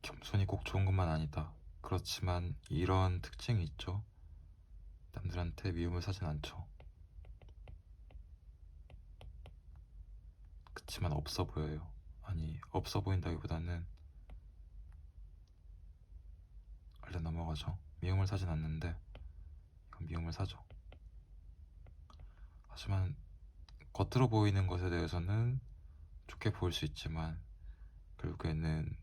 겸손이 꼭 좋은 것만 아니다. 그렇지만 이런 특징이 있죠. 남들한테 미움을 사진 않죠. 그치만 없어 보여요. 아니, 없어 보인다기보다는 얼른 넘어가죠. 미움을 사진 않는데 이건 미움을 사죠. 하지만 겉으로 보이는 것에 대해서는 좋게 보일 수 있지만 결국에는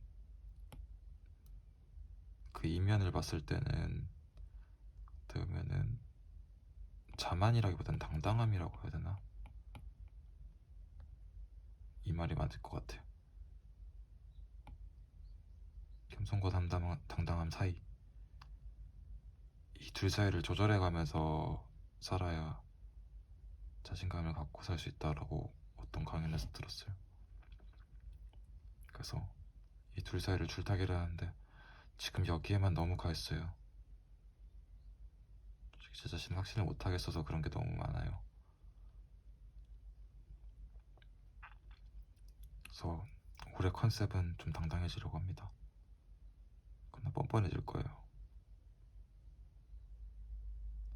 그 그 이면을 봤을 때는 어떻게 보면은 자만이라기보단 당당함이라고 해야 되나? 이 말이 맞을 것 같아요. 겸손과 당당함 사이, 이 둘 사이를 조절해 가면서 살아야 자신감을 갖고 살 수 있다라고 어떤 강연에서 들었어요. 그래서 이 둘 사이를 줄타기를 하는데 지금 여기에만 너무 가 있어요. 제 자신을 확신을 못하겠어서 그런 게 너무 많아요. 그래서 올해 컨셉은 좀 당당해지려고 합니다. 그나 뻔뻔해질 거예요.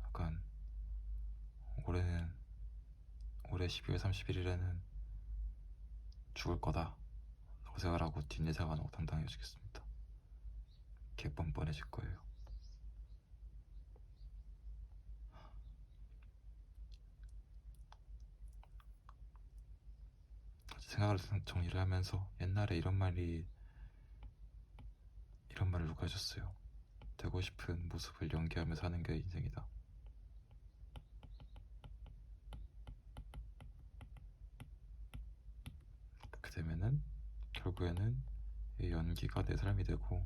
약간 올해 12월 31일에는 죽을 거다 라고 생각을 하고 뒷예상을 안 하고 당당해지겠습니다. 개 뻔뻔해질 거예요. 생각을 정리를 하면서 옛날에 이런 말을 누가 해줬어요. 되고 싶은 모습을 연기하며 사는 게 인생이다. 그렇게 되면은 결국에는 이 연기가 내 삶이 되고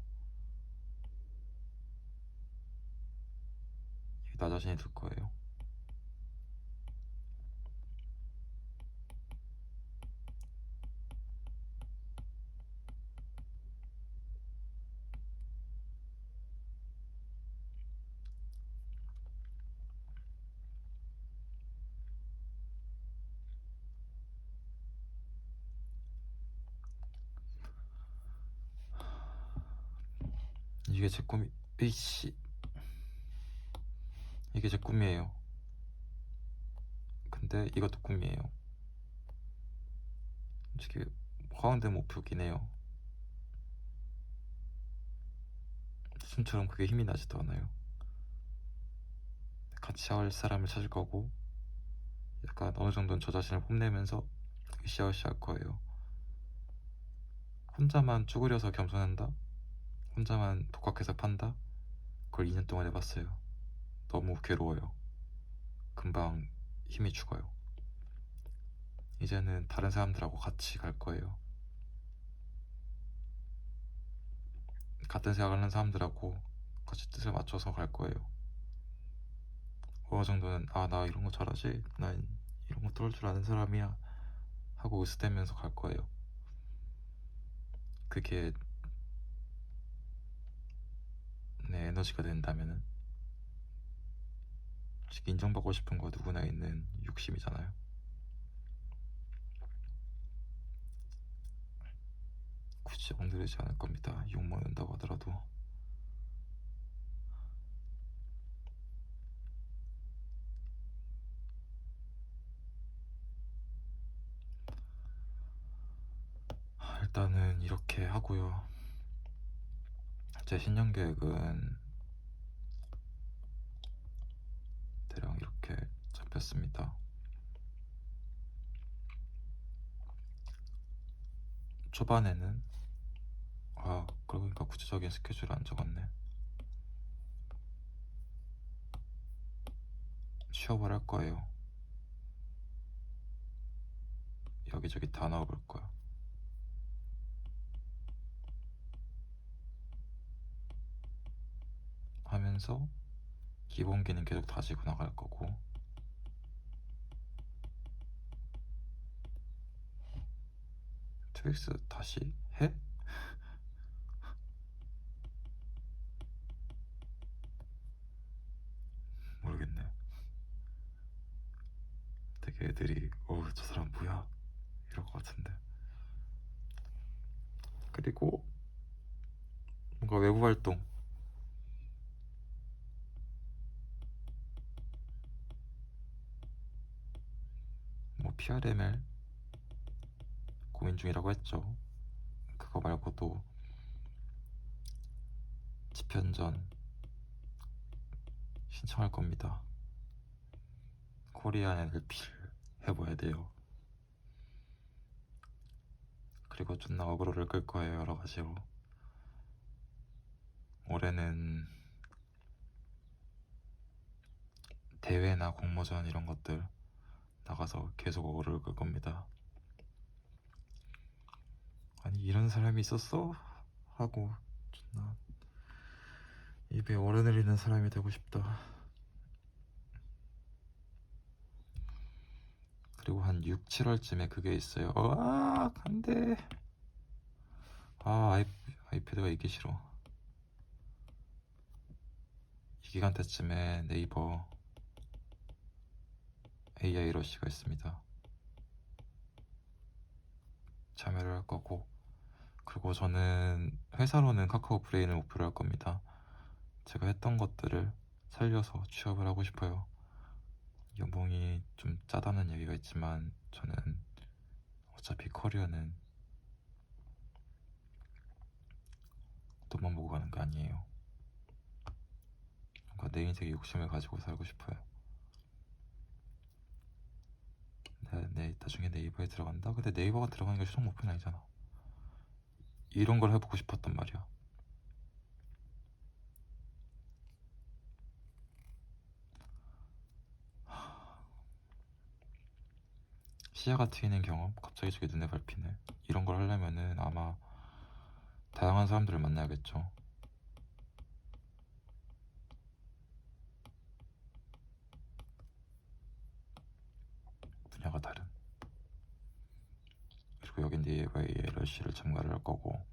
나 자신이 될 거예요. 이게 제 꿈이 에이씨 이게 제 꿈이에요. 근데 이것도 꿈이에요. 솔직히 허황된 목표긴 해요. 지금처럼 그게 힘이 나지도 않아요. 같이 할 사람을 찾을 거고 약간 어느 정도는 저 자신을 뽐내면서 으쌰으쌰 할 거예요. 혼자만 쭈그려서 겸손한다? 혼자만 독학해서 판다? 그걸 2년 동안 해봤어요. 너무 괴로워요. 금방 힘이 죽어요. 이제는 다른 사람들하고 같이 갈 거예요. 같은 생각을 하는 사람들하고 같이 뜻을 맞춰서 갈 거예요. 어느 정도는 나 이런 거 잘하지? 난 이런 거 뚫을 줄 아는 사람이야 하고 으스대면서 갈 거예요. 그게 내 에너지가 된다면은 솔직히 인정받고 싶은 거 누구나 있는 욕심이잖아요. 굳이 엉들이지 않을 겁니다. 욕 먹는다고 하더라도. 일단은 이렇게 하고요. 제 신년 계획은 대략 이렇게 잡혔습니다. 초반에는 그러고 보니까 구체적인 스케줄을 안 적었네. 취업을 할 거예요. 여기저기 다 넣어볼 거야. 하면서 기본기는 계속 다지고 나갈 거고 트윅스 다시 해? 모르겠네. 되게 애들이 저 사람 뭐야? 이럴 것 같은데. 그리고 뭔가 외부 활동 뭐 PRML 고민 중이라고 했죠. 그거 말고도 집현전 신청할 겁니다. 코리안 NLP를 해봐야 돼요. 그리고 존나 어그로를 끌 거예요. 여러 가지로. 올해는 대회나 공모전 이런 것들 나가서 계속 어그를 끌 겁니다. 아니 이런 사람이 있었어? 하고 존나 입에 얼음 흘리는 사람이 되고 싶다. 그리고 한 6, 7월쯤에 그게 있어요. 안돼. 아이패드가 이게 싫어. 이 기간 때쯤에 네이버 AI 러시가 있습니다. 참여를 할 거고, 그리고 저는 회사로는 카카오 브레인을 목표로 할 겁니다. 제가 했던 것들을 살려서 취업을 하고 싶어요. 연봉이 좀 짜다는 얘기가 있지만 저는 어차피 커리어는 돈만 보고 가는 게 아니에요. 뭔가 내 인생에 욕심을 가지고 살고 싶어요. 나중에 네이버에 들어간다? 근데 네이버가 들어가는 게 최종 목표는 아니잖아. 이런 걸 해보고 싶었단 말이야. 시야가 트이는 경험? 갑자기 저게 눈에 밟히네. 이런 걸 하려면은 아마 다양한 사람들을 만나야겠죠. 분야가 다른. 그리고 여긴 네이버의 러시를 참가를 할 거고,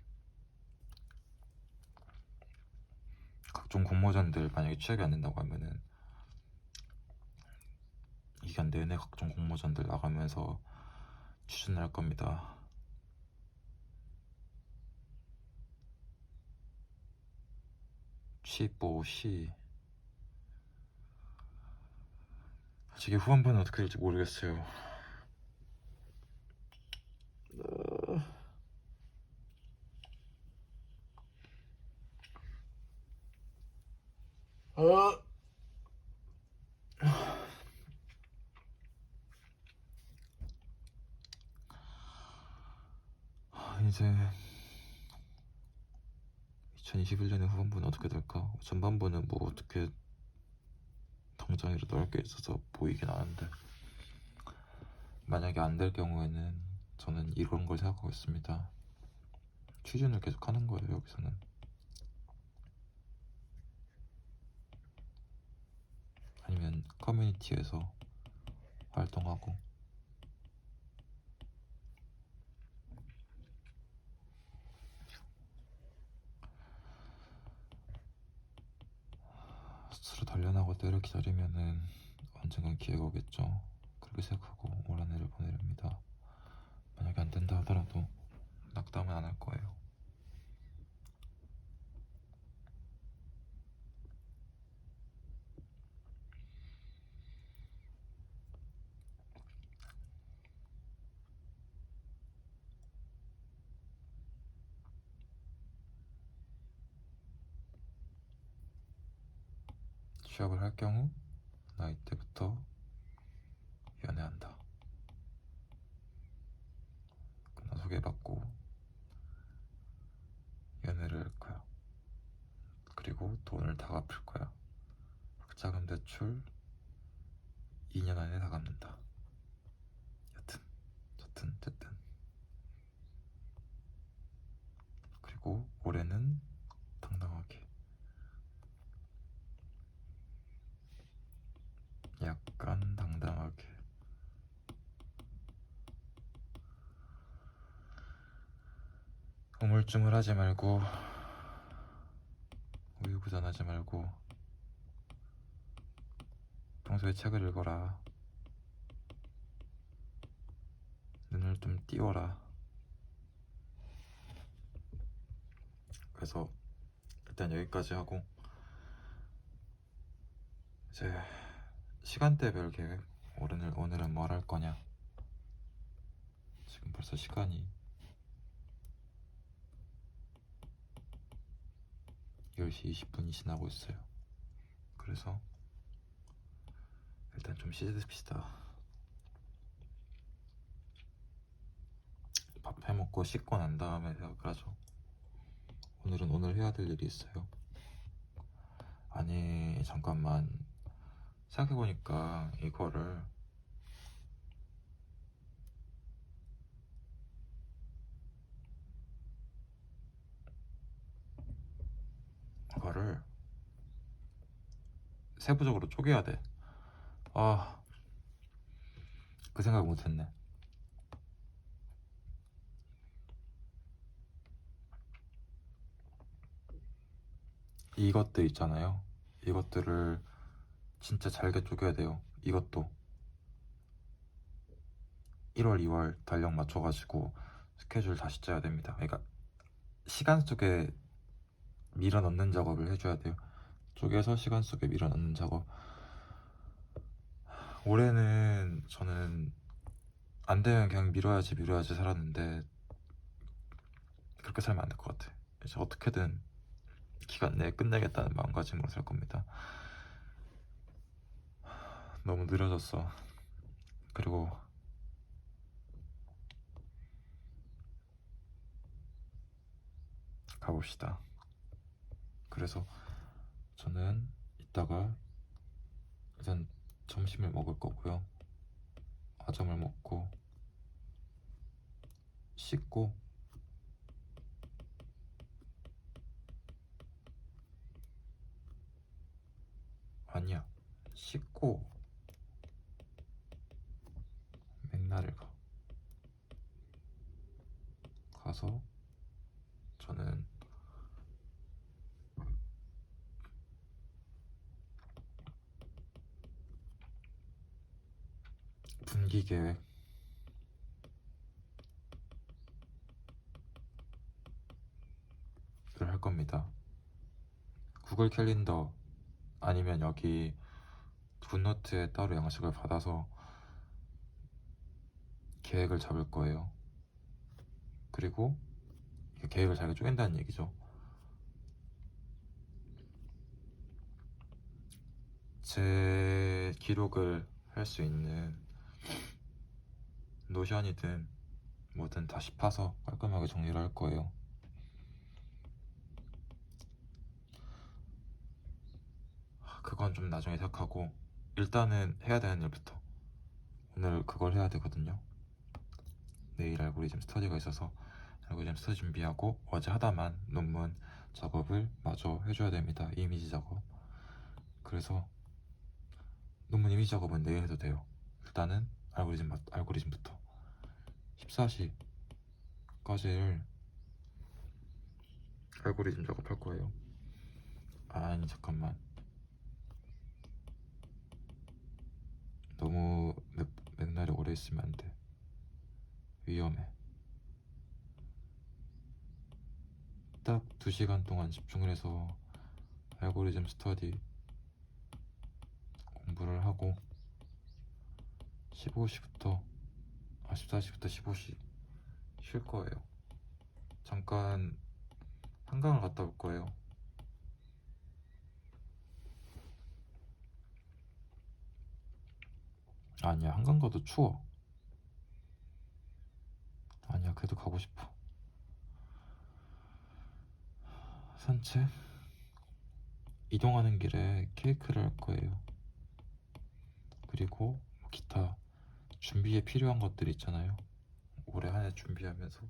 각종 공모전들 만약에 취약이 안 된다고 하면은 이 기간 내내 각종 공모전들 나가면서 추진을 할 겁니다. 시보시 솔직히 후반부는 어떻게 될지 모르겠어요. 이제 2021년의 후반부는 어떻게 될까? 전반부는 뭐 어떻게 당장이라도 할 게 있어서 보이긴 하는데, 만약에 안 될 경우에는 저는 이런 걸 생각하고 있습니다. 취준을 계속 하는 거예요. 여기서는 아니면 커뮤니티에서 활동하고, 스스로 단련하고 때를 기다리면은 언젠간 기회가 오겠죠. 그렇게 생각하고 올 한 해를 보내렵니다. 만약에 안 된다 하더라도 낙담은 안 할 거예요. 취업을 할 경우 나이 때부터 연애한다. 그나 소개받고 연애를 할 거야. 그리고 돈을 다 갚을 거야. 학자금 대출 2년 안에 다 갚는다. 여튼 됐든. 그리고 올해는 당당하게, 약간 당당하게 우물쭈물 하지 말고 우유부단하지 말고 평소에 책을 읽어라. 눈을 좀 띄워라. 그래서 일단 여기까지 하고, 이제 시간대별 계획. 오늘은 뭘 할 거냐. 지금 벌써 시간이 10시 20분이 지나고 있어요. 그래서 일단 좀 씻읍시다. 밥 해먹고 씻고 난 다음에 생각을 하죠. 오늘은 오늘 해야 될 일이 있어요. 아니, 잠깐만. 생각해보니까 이거를 세부적으로 쪼개야 돼. 아, 그 생각 못했네. 이것들 있잖아요. 이것들을 진짜 잘게 쪼개야 돼요. 이것도 1월, 2월 달력 맞춰가지고 스케줄 다시 짜야 됩니다. 그러니까 시간 속에 밀어 넣는 작업을 해줘야 돼요. 쪼개서 시간 속에 밀어 넣는 작업. 올해는 저는 안 되면 그냥 미뤄야지 살았는데 그렇게 살면 안 될 것 같아. 이제 어떻게든 기간 내에 끝내겠다는 마음가짐으로 살 겁니다. 너무 느려졌어. 그리고 가봅시다. 그래서 저는 이따가 일단 점심을 먹을 거고요. 아점을 먹고 씻고 아니야, 씻고 맥날을 가서 저는 분기 계획을 할 겁니다. 구글 캘린더 아니면 여기 굿노트에 따로 양식을 받아서 계획을 잡을 거예요. 그리고 계획을 잘 쪼갠다는 얘기죠. 제 기록을 할 수 있는 노션이든 뭐든 다시 파서 깔끔하게 정리를 할 거예요. 그건 좀 나중에 생각하고 일단은 해야 되는 일부터 오늘 그걸 해야 되거든요. 내일 알고리즘 스터디가 있어서 알고리즘 스터디 준비하고 어제 하다만 논문 작업을 마저 해줘야 됩니다. 이미지 작업. 그래서 논문 이미지 작업은 내일 해도 돼요. 일단은 알고리즘부터 14시까지를 알고리즘 작업할 거예요. 아니, 잠깐만. 너무 맥날이 오래 있으면 안 돼. 위험해. 딱 2시간 동안 집중을 해서 알고리즘 스터디 공부를 하고 14시부터 15시 쉴 거예요. 잠깐 한강을 갔다 올 거예요. 아니야, 한강 가도 추워. 아니야, 그래도 가고 싶어. 산책? 이동하는 길에 케이크를 할 거예요. 그리고 기타 준비에 필요한 것들 있잖아요. 올해 한 해 준비하면서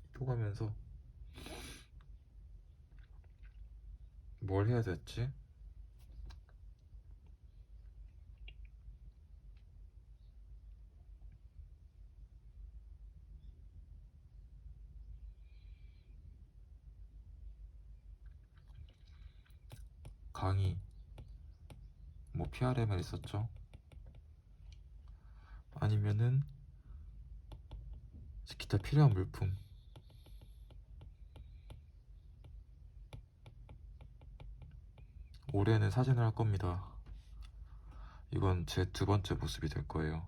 이동하면서 뭘 해야 됐지? 강의 뭐 PRML 있었죠? 아니면은 기타 필요한 물품. 올해는 사진을 할 겁니다. 이건 제 2번째 모습이 될 거예요.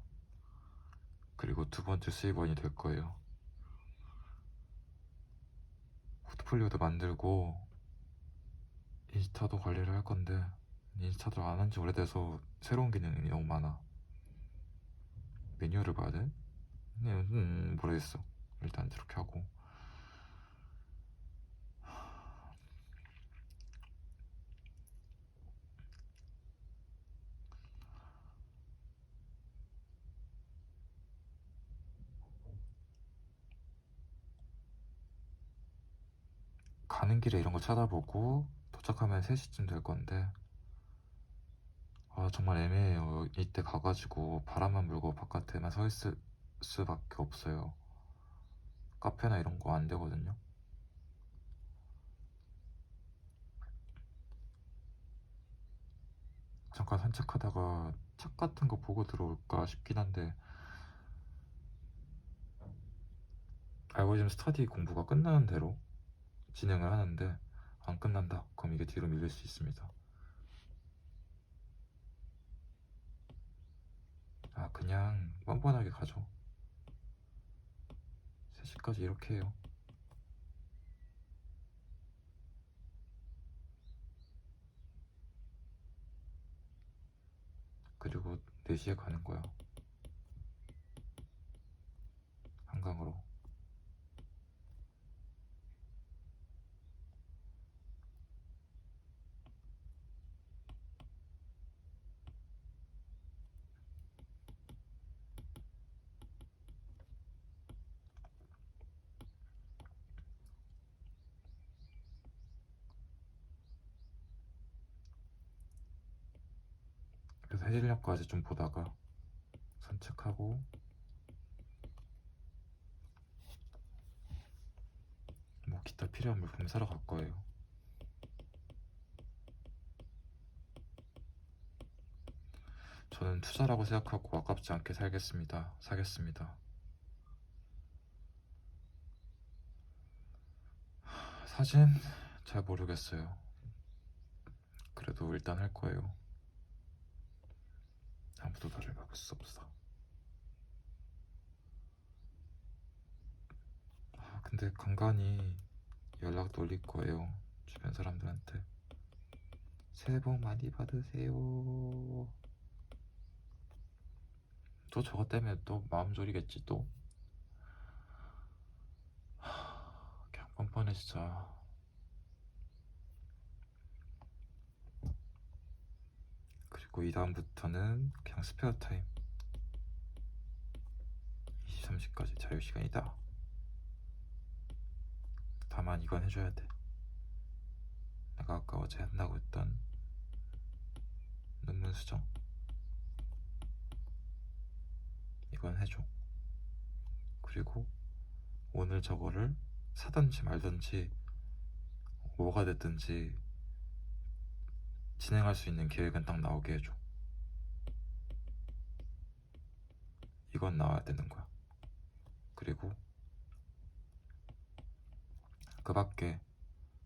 그리고 2번째 수입원이 될 거예요. 포트폴리오도 만들고 인스타도 관리를 할 건데 인스타도 안 한 지 오래돼서 새로운 기능이 너무 많아. 매뉴얼을 봐야 돼? 모르겠어. 일단 이렇게 하고 가는 길에 이런 거 찾아보고 도착하면 3시쯤 될 건데 정말 애매해요. 이때 가가지고 바람만 불고 바깥에만 서 있을 수밖에 없어요. 카페나 이런 거 안 되거든요. 잠깐 산책하다가 책 같은 거 보고 들어올까 싶긴 한데 알고리즘 스터디 공부가 끝나는 대로 진행을 하는데 안 끝난다. 그럼 이게 뒤로 밀릴 수 있습니다. 그냥 뻔뻔하게 가죠. 3시까지 이렇게 해요. 그리고 4시에 가는 거야. 한강으로. 그래서 해질녘까지 좀 보다가 산책하고 뭐 기타 필요한 물품 사러 갈 거예요. 저는 투자라고 생각하고 아깝지 않게 사겠습니다. 사진 잘 모르겠어요. 그래도 일단 할 거예요. 아무도 나를 막을 수 없어. 근데 간간히 연락도 올릴 거예요. 주변 사람들한테. 새해 복 많이 받으세요. 또 저것 때문에 또 마음 졸이겠지 또. 그냥 뻔뻔해 진짜. 그리고 이 다음부터는 그냥 스페어 타임 23시까지 자유시간이다. 다만 이건 해줘야 돼. 내가 아까 어제 한다고 했던 논문 수정 이건 해줘. 그리고 오늘 저거를 사든지 말든지 뭐가 됐든지 진행할 수 있는 계획은 딱 나오게 해줘. 이건 나와야 되는 거야. 그리고 그 밖에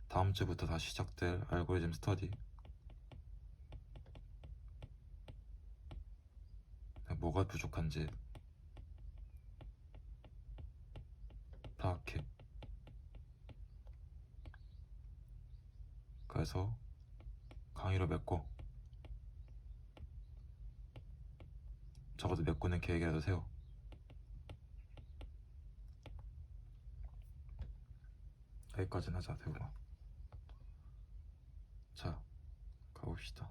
다음 주부터 다시 시작될 알고리즘 스터디 뭐가 부족한지 파악해. 그래서 강의로 메꿔. 적어도 메꾸는 계획이라도 세워. 여기까지는 하자 대웅아. 자 가봅시다.